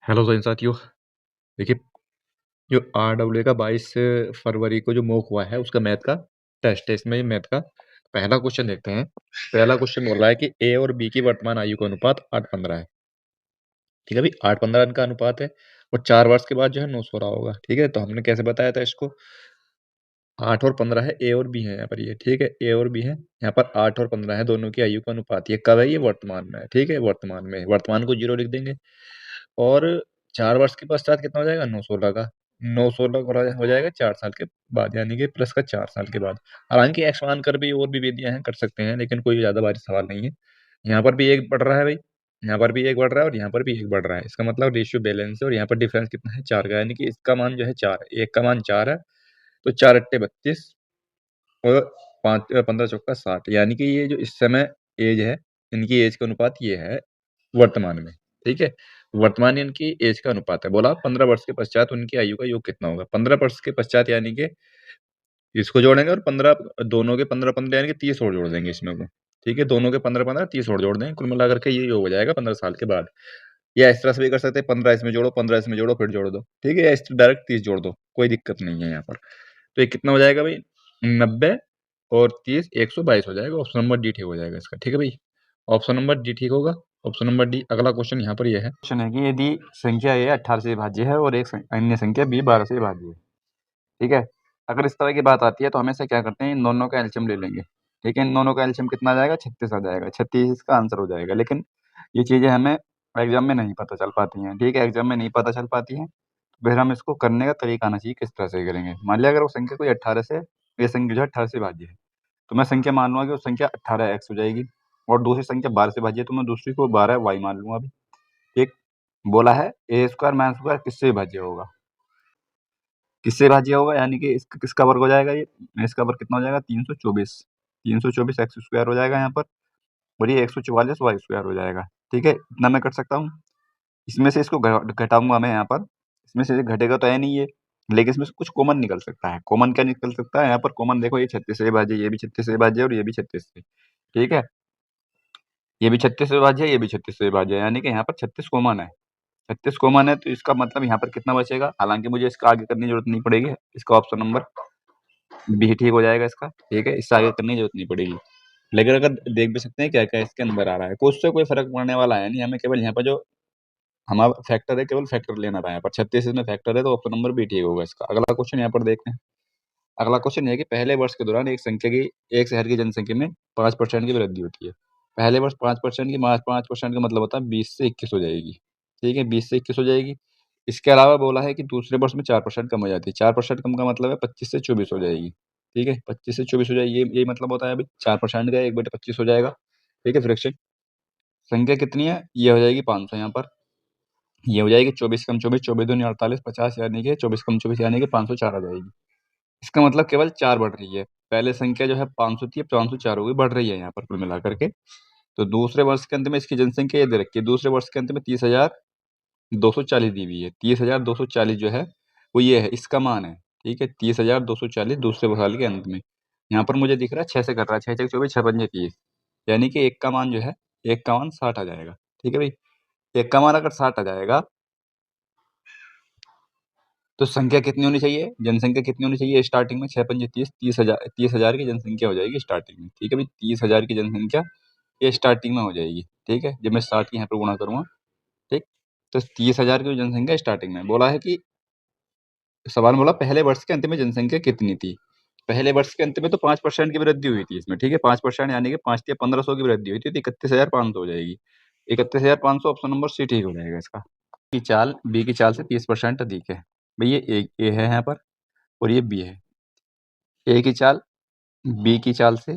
Hello तो साथियों। देखिए, जो आरडब्ल्यू का 22 फरवरी को जो मॉक हुआ है उसका मैथ का टेस्ट है। इसमें मैथ का पहला क्वेश्चन देखते हैं। पहला क्वेश्चन बोल रहा है कि ए और बी की वर्तमान आयु का अनुपात 8:15 है। ठीक है भाई, 8:15 का अनुपात है और 4 वर्ष के बाद जो है 900 रहा होगा। ठीक है, तो हमने कैसे बताया था इसको? 8 और 15 है, ए और बी है यहाँ पर। ये ठीक है, ए और बी है यहाँ पर। 8 और 15 है, दोनों की आयु का अनुपात। ये कब है? ये वर्तमान में है। ठीक है, वर्तमान में, वर्तमान को 0 लिख देंगे और 4 वर्ष के पश्चात कितना हो जाएगा? 916 का। 916 हो जाएगा 4 साल के बाद, यानी कि प्लस का 4 साल के बाद। हालांकि एक्सपांड कर भी और भी विधियां हैं, कर सकते हैं, लेकिन कोई ज्यादा भारी सवाल नहीं है। यहाँ पर भी एक बढ़ रहा है भाई, यहाँ पर भी एक बढ़ रहा है और यहाँ पर भी एक बढ़ रहा है। इसका मतलब रेशियो बैलेंस है और यहाँ पर डिफरेंस कितना है? 4 का, यानी कि इसका मान जो है 4 है, एक का मान 4 है। तो 4 × 8 = 32 और 5 15 × 4 = 60, यानी कि ये जो इस समय एज है, इनकी एज का अनुपात ये है वर्तमान में। ठीक है, वर्तमान इनकी एज का अनुपात है। बोला 15 वर्ष के पश्चात उनकी आयु का योग कितना होगा? 15 वर्ष के पश्चात यानी कि इसको जोड़ेंगे और 15, दोनों के 15 15 यानी कि 30 और जोड़ देंगे इसमें को। ठीक है, दोनों के 15 15 30 और जोड़ देंगे, कुल मिलाकर के ये योग हो जाएगा 15 साल के बाद। या इस तरह से भी कर सकते हैं, 15 इसमें जोड़ो, 15 इसमें जोड़ो, फिर जोड़ दो। ठीक है, या इस डायरेक्ट 30 जोड़ दो, कोई दिक्कत नहीं है यहाँ पर। तो ये कितना हो जाएगा भाई? 90 और 30 122 हो जाएगा। ऑप्शन नंबर डी ठीक हो जाएगा इसका। ठीक है भाई, ऑप्शन नंबर डी ठीक होगा। Option number D. अगला क्वेश्चन यहाँ पर यह है, क्वेश्चन है कि यदि संख्या ए 18 से भाज्य है और एक अन्य संख्या बी 12 से भाज्य है। ठीक है, अगर इस तरह की बात आती है तो हमेशा क्या करते हैं, इन दोनों का एलसीएम ले लेंगे। ठीक है, इन दोनों का एलसीएम कितना आ जाएगा? 36 आ जाएगा। 36 इसका आंसर हो जाएगा। लेकिन ये चीजें हमें एग्जाम में नहीं पता चल पाती हैं। ठीक है, एग्जाम में नहीं पता चल पाती हैं, फिर हम इसको करने का तरीका आना चाहिए, किस तरह से करेंगे। मान लिया अगर वो संख्या कोई 18 से, ये संख्या जो है 18 से भाज्य है, तो मैं संख्या मान लूंगा कि वो संख्या 18x हो जाएगी। और दूसरी संख्या 12 से भाज्य है, तो मैं दूसरी को 12y मान लूंगा अभी। ठीक, बोला है ए स्क्वायर माइनस स्क्वायर किससे भाज्य होगा? किससे भाज्य होगा, यानी कि किसका वर्ग हो जाएगा? ये इसका वर्ग कितना हो जाएगा? 324। 324 एक्स स्क्वायर हो जाएगा यहाँ पर, और ये 144 वाई स्क्वायर हो जाएगा। ठीक है, इतना मैं कर सकता हूँ। इसमें से इसको घटाऊंगा मैं यहाँ पर, इसमें से घटेगा तो है नहीं ये, लेकिन इसमें से कुछ कॉमन निकल सकता है। कॉमन क्या निकल सकता है यहाँ पर? कॉमन देखो, ये 36 से भाज्य, ये भी 36 से भाज्य और ये भी 36 से। ठीक है, ये भी 36 से भाज्य है, ये भी 36 से भाज्य है, यानी कि यहाँ पर 36 कॉमन है। 36 कॉमन है, तो इसका मतलब यहाँ पर कितना बचेगा? हालांकि मुझे इसका आगे करने की जरूरत नहीं पड़ेगी, इसका ऑप्शन नंबर बी ठीक हो जाएगा इसका। ठीक है, इससे आगे करने की जरूरत नहीं पड़ेगी। लेकिन अगर देख भी सकते हैं क्या क्या इसके अंदर आ रहा है, कुछ से कोई फर्क पड़ने वाला है नहीं। हमें केवल यहाँ पर जो हमारा फैक्टर है, केवल फैक्टर लेना था यहाँ पर। 36 इसमें फैक्टर है, तो ऑप्शन नंबर बी ठीक होगा इसका। अगला क्वेश्चन यहाँ पर देखते हैं। अगला क्वेश्चन है कि पहले वर्ष के दौरान एक संख्या की, एक शहर की जनसंख्या में 5% की वृद्धि होती है। पहले वर्ष 5% की, 5% का मतलब होता है 20 से 21 हो जाएगी। ठीक है, 20 से 21 हो जाएगी। इसके अलावा बोला है कि दूसरे वर्ष में 4% कम हो जाती है। 4% कम का मतलब है 25 से 24 हो जाएगी। ठीक है, 25 से 24 हो जाएगी, ये यही मतलब होता है अभी। 4% का 1/25 हो जाएगा। ठीक है, फ्रैक्शन संख्या कितनी है? ये हो जाएगी 500 यहाँ पर। ये हो जाएगी 24 कम 24, 24 दूनी 48, 50, यानी कि 24 कम 24 यानी कि 504 आ जाएगी। इसका मतलब केवल 4 बढ़ रही है। पहले संख्या जो है 500 थी, अब 504 हो गई, बढ़ रही है यहाँ पर कुल मिलाकर के। तो दूसरे वर्ष के अंत में इसकी जनसंख्या ये दे रखी है, दूसरे वर्ष के अंत में 30,240 दी हुई है। 30,240 जो है वो ये है, इसका मान है। ठीक है, 30,240 दूसरे साल के अंत में। यहाँ पर मुझे दिख रहा है 6 से कर रहा है, 6 6 24, 6 पंजे 30, यानी कि एक का मान जो है, एक का मान 60 आ जाएगा। ठीक है भाई, एक का मान अगर 60 आ जाएगा तो संख्या कितनी होनी चाहिए? जनसंख्या कितनी होनी चाहिए स्टार्टिंग में? 6 पंजे 30, 30,000, 30,000 की जनसंख्या हो जाएगी स्टार्टिंग में। ठीक है भाई, 30,000 की जनसंख्या ये स्टार्टिंग में हो जाएगी। ठीक है, जब मैं 60 की यहाँ पर गुणा करूंगा। ठीक, तो 30,000 की जनसंख्या स्टार्टिंग में बोला है कि, सवाल बोला पहले वर्ष के अंत में जनसंख्या कितनी थी। पहले वर्ष के अंत में तो 5% की वृद्धि हुई थी इसमें। ठीक है, 5% यानी कि 5 या 1500 की वृद्धि हुई थी, तो 31,500 हो जाएगी। 31,500 ऑप्शन नंबर सी ठीक हो जाएगा इसका। की चाल बी की चाल से 30% अधिक है भाई। ये ए है यहाँ पर और ये बी है। ए की चाल बी की चाल से,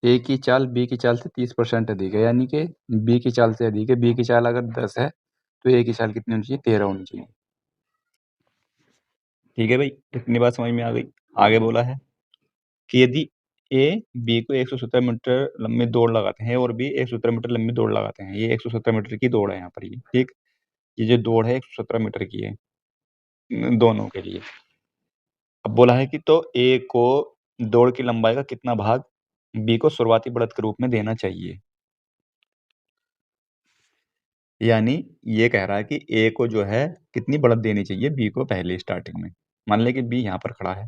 ए की चाल बी की चाल से 30% अधिक है, यानी कि बी की चाल से अधिक है। बी की चाल अगर 10 है तो ए की चाल कितनी होनी चाहिए? 13 होनी चाहिए। ठीक है भाई, इतनी बात समझ में आ गई। आगे बोला है कि यदि ए बी को 170 मीटर लंबी दौड़ लगाते हैं और बी 170 मीटर लंबी दौड़ लगाते हैं। ये 170 मीटर की दौड़ है यहाँ पर। ये ठीक, ये जो दौड़ है 117 मीटर की है दोनों के लिए। अब बोला है कि तो ए को दौड़ की लंबाई का कितना भाग बी को शुरुआती बढ़त के रूप में देना चाहिए। यानी ये कह रहा है कि ए को जो है कितनी बढ़त देनी चाहिए बी को पहले स्टार्टिंग में। मान लें कि बी यहाँ पर खड़ा है,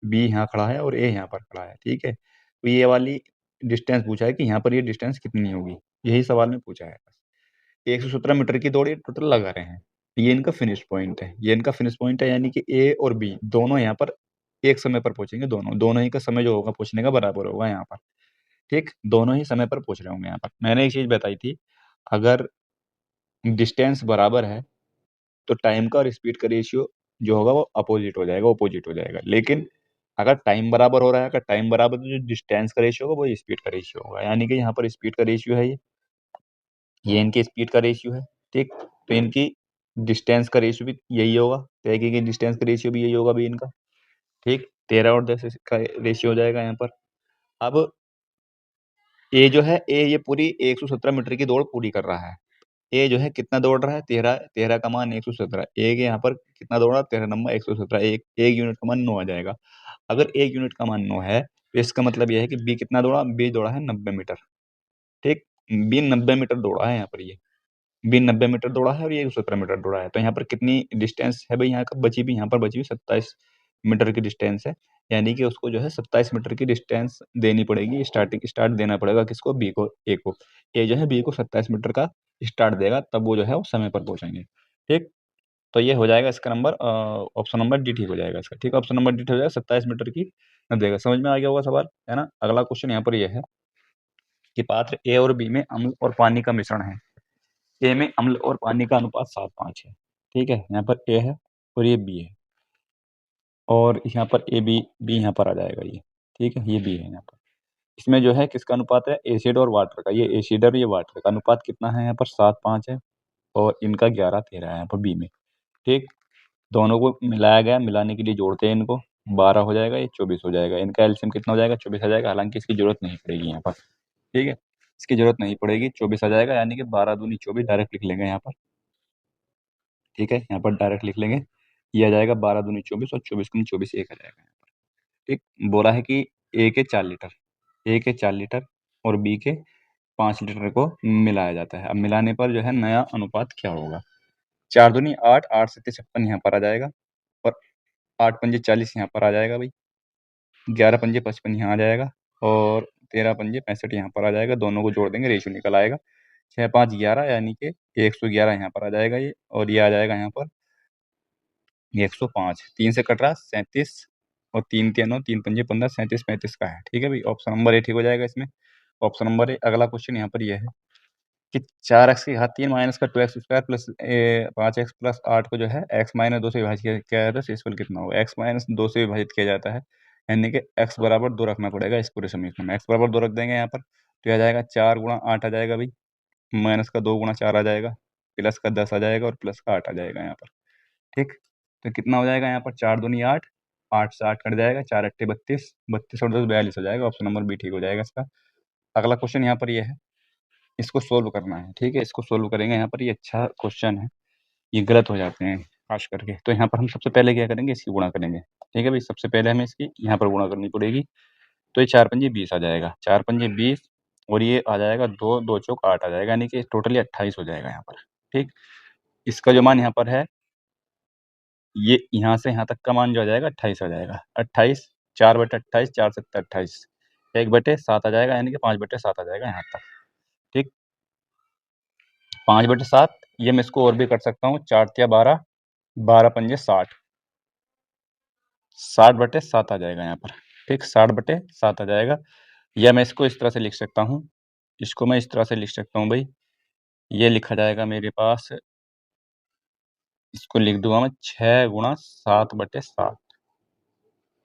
बी यहाँ खड़ा है और ए यहाँ पर खड़ा है, ठीक है। तो ये वाली डिस्टेंस पूछा है कि यहाँ पर ये डिस्टेंस कितनी होगी, यही सवाल में पूछा है। 117 मीटर की दौड़ ये टोटल लगा रहे हैं। ये इनका फिनिश पॉइंट है, ये इनका फिनिश पॉइंट है, यानी कि ए और बी दोनों यहाँ पर एक समय पर पहुंचेंगे, दोनों ही का समय जो होगा पहुंचने का बराबर होगा यहाँ पर, ठीक। दोनों ही समय पर पहुंच रहे होंगे यहाँ पर। मैंने एक चीज बताई थी, अगर डिस्टेंस बराबर है तो टाइम का और स्पीड का रेशियो जो होगा वो अपोजिट हो जाएगा। लेकिन अगर टाइम बराबर हो रहा है, अगर टाइम बराबर तो जो डिस्टेंस का रेशियो होगा वो स्पीड का रेशियो होगा, यानी कि यहाँ पर स्पीड का रेशियो है ये इनकी स्पीड का रेशियो है, ठीक। तो इनकी डिस्टेंस का रेशियो भी यही होगा, तय की गई डिस्टेंस का रेशियो भी यही होगा भी इनका, ठीक। 13 और 10 का रेशियो हो जाएगा यहाँ पर। अब ए जो है, ए ये पूरी 117 मीटर की दौड़ पूरी कर रहा है। ए जो है कितना दौड़ रहा है, 13, 13 का मान 117, ए के यहाँ पर कितना दौड़ा, 13 नंबर 117, एक यूनिट का मान 9 आ जाएगा। अगर एक यूनिट का मान 9 है तो इसका मतलब यह है कि बी कितना दौड़ा, बी दौड़ा है 90 मीटर, ठीक। बी 90 मीटर दौड़ा है यहाँ पर, ये बी 90 मीटर दौड़ा है और ये 17 मीटर दौड़ा है। तो यहाँ पर कितनी डिस्टेंस है भाई, यहाँ का बची भी, यहाँ पर बची हुई 27 मीटर की डिस्टेंस है, यानी कि उसको जो है 27 मीटर की डिस्टेंस देनी पड़ेगी, स्टार्ट देना पड़ेगा किसको, बी को, ए को। ए जो है बी को 27 मीटर का स्टार्ट देगा, तब वो जो है वो समय पर पहुंचेंगे, ठीक। तो ये हो जाएगा इसका नंबर, ऑप्शन नंबर डी ठीक हो जाएगा इसका, ठीक। ऑप्शन नंबर डी ठीक हो जाएगा, 27 मीटर की देगा। समझ में आ गया होगा सवाल, है ना। अगला क्वेश्चन यहाँ पर यह है कि पात्र ए और बी में अम्ल और पानी का मिश्रण है। ए में अम्ल और पानी का अनुपात 7:5 है, ठीक है। यहाँ पर ए है और ये बी है, और यहाँ पर ए बी, बी यहाँ पर आ जाएगा ये, ठीक है। ये बी है यहाँ पर। इसमें जो है किसका अनुपात है, एसिड और वाटर का। ये एसिड और ये वाटर का अनुपात कितना है यहाँ पर, 7:5 है, और इनका 11:13 है यहाँ पर बी में, ठीक। दोनों को मिलाया गया, मिलाने के लिए जोड़ते हैं इनको, 12 हो जाएगा, ये 24 हो जाएगा। इनका एलसीएम कितना हो जाएगा, 24 आ जाएगा। हालांकि इसकी जरूरत नहीं पड़ेगी यहाँ पर, ठीक है, इसकी जरूरत नहीं पड़ेगी, 24 आ जाएगा, यानी कि 12 दूनी 24 डायरेक्ट लिख लेंगे यहाँ पर, ठीक है। यहाँ पर डायरेक्ट लिख लेंगे, ये आ जाएगा 12 दूनी 24 और 24 दूनी 24, एक आ जाएगा यहाँ पर, ठीक। बोला है कि ए के 4 लीटर, ए के 4 लीटर और बी के 5 लीटर को मिलाया जाता है। अब मिलाने पर जो है नया अनुपात क्या होगा, 4 दूनी 8, 8 सत्ते 56 यहाँ पर आ जाएगा, और 8 पंजे 40 यहाँ पर आ जाएगा भाई, 11 पंजे 55 यहाँ आ जाएगा, और 13 पंजे 65 यहाँ पर आ जाएगा। दोनों को जोड़ देंगे, रेशियो निकल आएगा 6 5 11, यानी कि 111 यहाँ पर आ जाएगा ये, और ये आ जाएगा यहाँ पर 105। 3 से कट रहा 37, और 3 3 9, 3 पंजे 15, 37 35 का है, ठीक है भाई। ऑप्शन नंबर ए ठीक हो जाएगा इसमें, ऑप्शन नंबर ए। अगला क्वेश्चन यहाँ पर यह है कि 4x की घात 3 माइनस का 2x² प्लस 5x प्लस 8 को जो है x माइनस 2 से विभाजित किया जाता है, शेषफल कितना होगा। x माइनस 2 से विभाजित किया जाता है, यानी कि x बराबर 2 रखना पड़ेगा इस पूरे समीकरण में। x बराबर 2 रख देंगे यहाँ पर, तो यह आ जाएगा 4 गुणा 8 आ जाएगा भाई, माइनस का 2 गुणा 4 आ जाएगा, प्लस का 10 आ जाएगा, और प्लस का 8 आ जाएगा यहाँ पर, ठीक। तो कितना हो जाएगा यहाँ पर, 4 दूनी 8, 8 से 8 कट जाएगा, 4 अट्ठे 32, 32 और 10 42 हो जाएगा। ऑप्शन नंबर बी ठीक हो जाएगा इसका। अगला क्वेश्चन यहाँ पर यह है, इसको सोल्व करना है, ठीक है। इसको सोल्व करेंगे यहाँ पर, ये अच्छा क्वेश्चन है, ये गलत हो जाते हैं खास करके। तो यहाँ पर हम सबसे पहले क्या करेंगे, इसकी गुणा करेंगे, ठीक है भाई। सबसे पहले हमें इसकी यहाँ पर गुणा करनी पड़ेगी, तो ये 4 पंजे 20 आ जाएगा, 4 पंजे 20, और ये आ जाएगा 2 2 चौक 8 आ जाएगा, यानी कि टोटली 28 हो जाएगा यहाँ पर, ठीक। इसका जो मान यहाँ पर है, ये यहाँ से यहाँ तक का मान जो आ जाएगा 28 आ जाएगा, 28, 4/28, 4 7 28, 1/7 आ जाएगा, यानी कि 5/7 आ जाएगा यहाँ तक, ठीक। 5/7, ये मैं इसको और भी कर सकता हूँ, 4 तिया 12, 12 पंजे 60, 60/7 आ जाएगा यहाँ पर, ठीक। 60/7 आ जाएगा, या मैं इसको इस तरह से लिख सकता हूँ, इसको मैं इस तरह से लिख सकता हूँ भाई, ये लिखा जाएगा मेरे पास, इसको लिख दूंगा मैं 6 गुणा 7/7,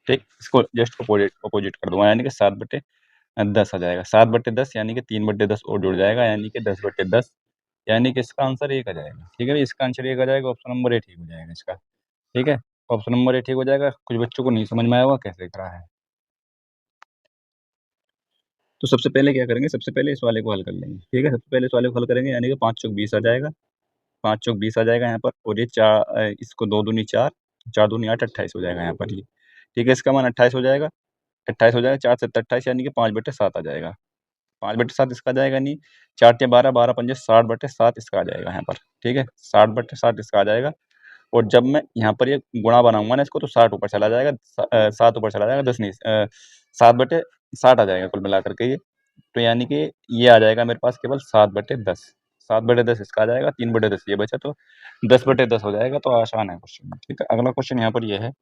ठीक। इसको जस्ट अपोजिट अपोजिट कर दूंगा, यानी कि 7/10 आ जाएगा, 7/10, यानी कि 3/10 और जुड़ जाएगा, यानी कि 10/10, यानी कि इसका आंसर 1 आ जाएगा, ठीक है भाई। इसका आंसर 1 आ जाएगा, ऑप्शन नंबर ए ठीक हो जाएगा इसका, ठीक है। ऑप्शन नंबर ए ठीक हो जाएगा। कुछ बच्चों को नहीं समझ में आया होगा कैसे करा है, तो सबसे पहले क्या करेंगे, सबसे पहले इस वाले को हल कर लेंगे, ठीक है। सबसे पहले इस वाले को हल करेंगे, यानी कि 5 चौक 20 आ जाएगा, 5 चौक 20 आ जाएगा यहाँ पर, और ये 4, इसको 2 दूनी 4, 4 दूनी 8, 28 हो जाएगा यहाँ पर ये, ठीक है। इसका मान 28 हो जाएगा, 28 हो जाएगा, 4 7 28, यानी कि 5/7 आ जाएगा, 5/7 इसका आ जाएगा नहीं, 4×12 12×5 60/7 इसका आ जाएगा यहाँ पर, ठीक है, 60/7 इसका आ जाएगा। और जब मैं यहाँ पर ये गुणा बनाऊंगा ना इसको, तो 60 ऊपर चला जाएगा, 7 ऊपर चला जाएगा, 10 नहीं, 7/60 आ जाएगा कुल मिलाकर के ये। तो यानी कि ये आ जाएगा मेरे पास केवल 7/10, 7/10 इसका आ जाएगा, 3/10 ये बचा, तो 10/10 हो जाएगा। तो आसान है क्वेश्चन, ठीक है। अगला क्वेश्चन यहाँ पर ये है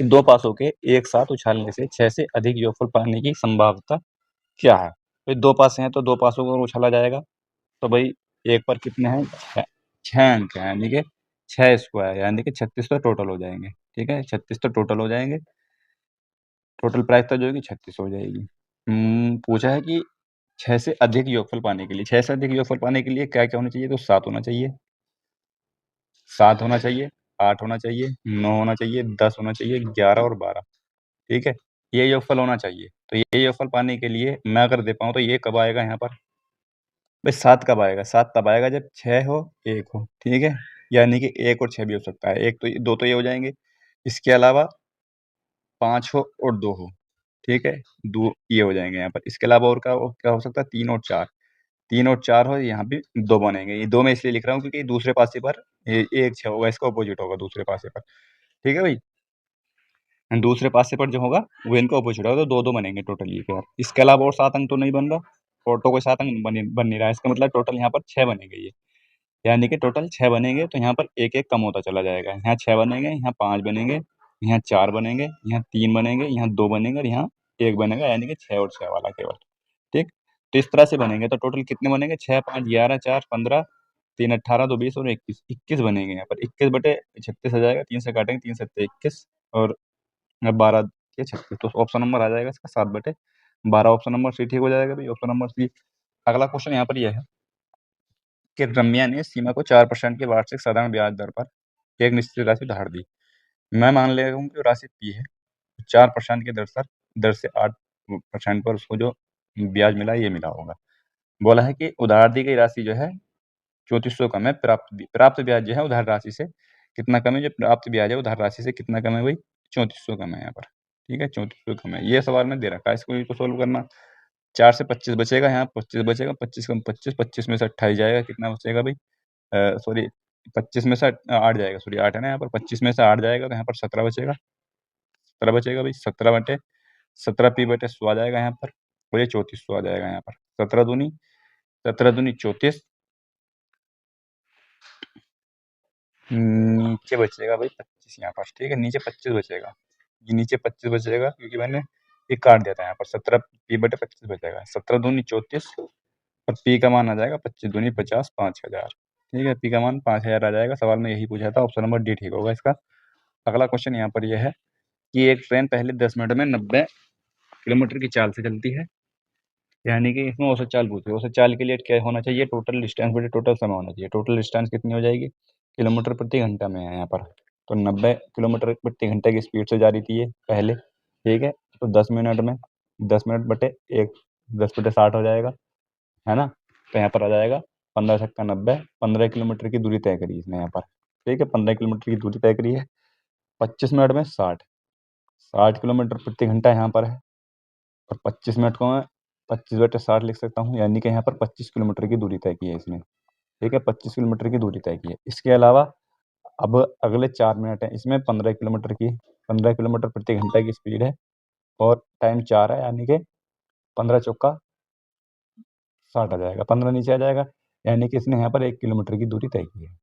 कि दो पासों के एक साथ उछालने से 6 से अधिक योगफल पाने की संभावना क्या है। भाई दो पासे हैं तो दो पासों को उछाला जाएगा, तो भाई एक पर कितने हैं, 6 अंक है, यानी कि 6 स्क्वायर, यानी कि 36 तो टोटल हो जाएंगे, ठीक है, 36 तो टोटल हो जाएंगे। टोटल प्राइस तो जो होगी 36 हो जाएगी। पूछा है कि 6 से अधिक योगफल पाने के लिए, 6 से अधिक योगफल पाने के लिए क्या क्या होना चाहिए, तो 7 होना चाहिए, 7 होना चाहिए, 8 होना चाहिए, 9 होना चाहिए, 10 होना चाहिए, 11 और 12, ठीक है, ये योगफल होना चाहिए। तो ये योगफल पाने के लिए मैं अगर दे पाऊँ तो ये कब आएगा यहाँ पर, भाई 7 कब आएगा, 7 तब आएगा जब 6 हो 1 हो, ठीक है, यानी कि 1 और 6 भी हो सकता है, 1 तो 2 तो ये हो जाएंगे, इसके अलावा 5 हो और 2 हो, ठीक है, 2 ये हो जाएंगे यहाँ पर। इसके अलावा और क्या हो सकता है, 3 और 4, 3 और 4 हो, यहाँ भी 2 बनेंगे। ये 2 मैं इसलिए लिख रहा हूँ क्योंकि दूसरे पासे पर ये 1 6 होगा, इसका अपोजिट होगा दूसरे पासे पर, ठीक है भाई। दूसरे पासे पर जो होगा वो इनका अपोजिट होगा, तो 2 बनेंगे टोटल ये पेयर। इसके अलावा और 7 अंक तो नहीं बन रहा, और तो कोई 7 अंक बन नहीं रहा है, इसका मतलब टोटल यहाँ पर 6 बनेंगे ये, यानी कि टोटल 6 बनेंगे। तो यहाँ पर एक एक कम होता चला जाएगा, यहाँ 6 बनेंगे, यहाँ 5 बनेंगे, यहाँ 4 बनेंगे, यहाँ 3 बनेंगे, यहाँ 2 बनेंगे और यहाँ 1 बनेगा, यानी कि 6 और 6 वाला केवल, ठीक। तो इस तरह से बनेंगे, तो टोटल कितने बनेंगे, 6 5 11 4 15, 3 18 2 20 और 21, 21 बनेंगे यहाँ पर। 21/36 आ जाएगा, 3 से काटेंगे, 3 7 21 और 12 ये 36, तो ऑप्शन नंबर आ जाएगा इसका 7/12। ऑप्शन नंबर सी ठीक हो जाएगा भाई, ऑप्शन नंबर सी। अगला क्वेश्चन यहाँ पर यह है कि रम्या ने सीमा को 4% के वार्षिक साधारण ब्याज दर पर एक निश्चित राशि उधार दी। मैं मान ले रहा हूँ कि राशि पी है, 4% की दर से 8% पर उसको जो ब्याज मिला ये मिला होगा। बोला है कि उधार दी गई राशि जो है 3400 कम है, प्राप्त ब्याज जो है उधार राशि से कितना कम है, जो प्राप्त ब्याज है उधार राशि से कितना कम है भाई, 3400 कम है यहाँ पर, ठीक है, 3400 कम है। ये सवाल में दे रखा है, इसको सोल्व करना। 4 से 25 बचेगा, यहाँ 25 बचेगा, 25 कम 25, 25 में से 28 जाएगा, कितना बचेगा भाई, सॉरी 25 में से 8 जाएगा, सॉरी 8 है ना यहाँ पर, 25 में से 8 जाएगा तो यहाँ पर 17 बचेगा, 17 बचेगा भाई, 17/100 आ जाएगा यहाँ पर, और ये 3400 आ जाएगा यहाँ पर, 17 दूनी 34, नीचे बचेगा भाई 25 यहाँ पर, ठीक है, नीचे 25 बचेगा, ये नीचे 25 बचेगा क्योंकि मैंने ये काट दिया था यहाँ पर, 17 P/25 बचेगा, 17 दूनी 34 और पी का मान आ जाएगा 25 दूनी 50, 5000, ठीक है, पी का मान 5000 आ जाएगा। सवाल में यही पूछा था, ऑप्शन नंबर डी ठीक होगा इसका। अगला क्वेश्चन यहाँ पर यह है कि एक ट्रेन पहले 10 मिनट में 90 किलोमीटर की चाल से चलती है, यानी कि इसमें औसत चाल पूछी है, औसत चाल के लिए क्या होना चाहिए, टोटल डिस्टेंस बटे टोटल समय होना चाहिए। टोटल डिस्टेंस कितनी हो जाएगी, किलोमीटर प्रति घंटा में है यहाँ पर, तो 90 किलोमीटर प्रति घंटे की स्पीड से जा रही थी ये पहले, ठीक है, तो 10 मिनट में 10 मिनट बटे एक 10/60 हो जाएगा, है ना। तो यहाँ पर आ जाएगा 15×90, 15 किलोमीटर की दूरी तय करी इसने यहाँ पर, ठीक है, 15 किलोमीटर की दूरी तय करी है, 25 मिनट में 60 किलोमीटर प्रति घंटा यहाँ पर है, और 25 मिनट को मैं 25/60 लिख सकता हूँ, यानी कि यहाँ पर 25 किलोमीटर की दूरी तय की है इसने, ठीक है, 25 किलोमीटर की दूरी तय की है। इसके अलावा अब अगले 4 मिनट हैं, इसमें 15 किलोमीटर प्रति घंटा की स्पीड है और टाइम 4 है, यानी कि 15 चौका 60 आ जाएगा, 15 नीचे आ जाएगा, यानी कि इसने यहाँ पर 1 किलोमीटर की दूरी तय की है,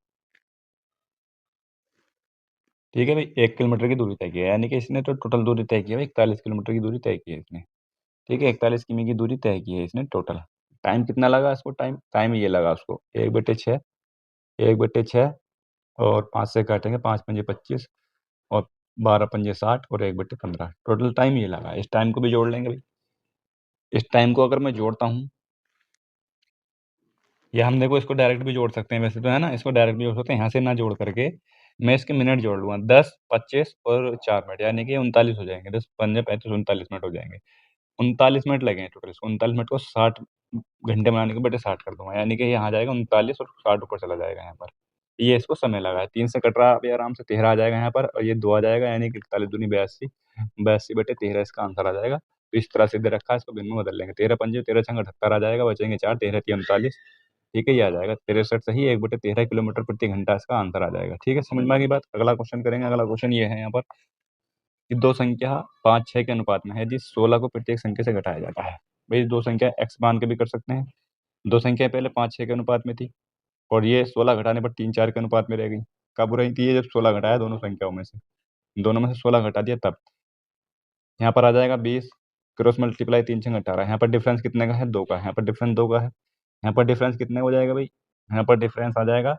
ठीक है भाई, 1 किलोमीटर की दूरी तय की है, यानी कि इसने तो टोटल दूरी तय की है 41 किलोमीटर की दूरी तय की है इसने, ठीक है, 41 किमी की दूरी तय की है इसने टोटल। टाइम कितना लगा इसको, टाइम ये लगा उसको 1/6, 1/6 और 5 से काटेंगे, 5×5 = 25 और 12×5 = 60 और 1/15, टोटल टाइम ये लगा। इस टाइम को भी जोड़ लेंगे भाई, इस टाइम को अगर मैं जोड़ता हूँ, या हम देखो इसको डायरेक्ट भी जोड़ सकते हैं वैसे तो, है ना, इसको डायरेक्ट भी जोड़ सकते हैं, यहाँ से ना जोड़ करके मैं इसके मिनट जोड़ लूँगा, 10 25 और 4 मिनट, यानी कि 39 हो जाएंगे, 10 5 35 39 मिनट हो जाएंगे, 39 मिनट लगेंगे टोटल इसको, 39 मिनट को 60 घंटे बनाने के बटे 60 कर दूंगा, यानी कि यहाँ आ जाएगा 39 और 60 ऊपर चला जाएगा यहाँ पर, ये इसको समय लगा है। 3 से कट रहा अभी आराम से 13 आ जाएगा यहाँ पर, और ये 2 आ जाएगा, यानी कि 41 दूनी 82, 82/13 इसका आंसर आ जाएगा। तो इस तरह से दे रखा है, इसको भिन्न में बदल लेंगे। 13 पंजे 13 छंग 78 आ जाएगा, बचेंगे 4, 13 तिया 39। ठीक है, ये आ जाएगा 63 सही 1/13 किलोमीटर प्रति घंटा इसका आंसर आ जाएगा। ठीक है, समझ में आ गई बात। अगला क्वेश्चन करेंगे। अगला क्वेश्चन ये है यहाँ पर कि दो संख्या 5-6 के अनुपात में है यदि 16 को प्रत्येक संख्या से घटाया जाता है। भाई दो संख्या x मान के भी कर सकते हैं। दो संख्या पहले 5-6 के अनुपात में थी और ये 16 घटाने पर 3-4 के अनुपात में रह गई। कब रही थी ये? जब 16 घटाया दोनों संख्याओं में से, दोनों में से 16 घटा दिया तब। यहाँ पर आ जाएगा 20 क्रॉस मल्टीप्लाई 3 छंग 18। यहाँ पर डिफरेंस कितने का है? 2 का। यहाँ पर डिफरेंस 2 का है। यहाँ पर डिफरेंस कितने हो जाएगा भाई? यहाँ पर डिफरेंस आ जाएगा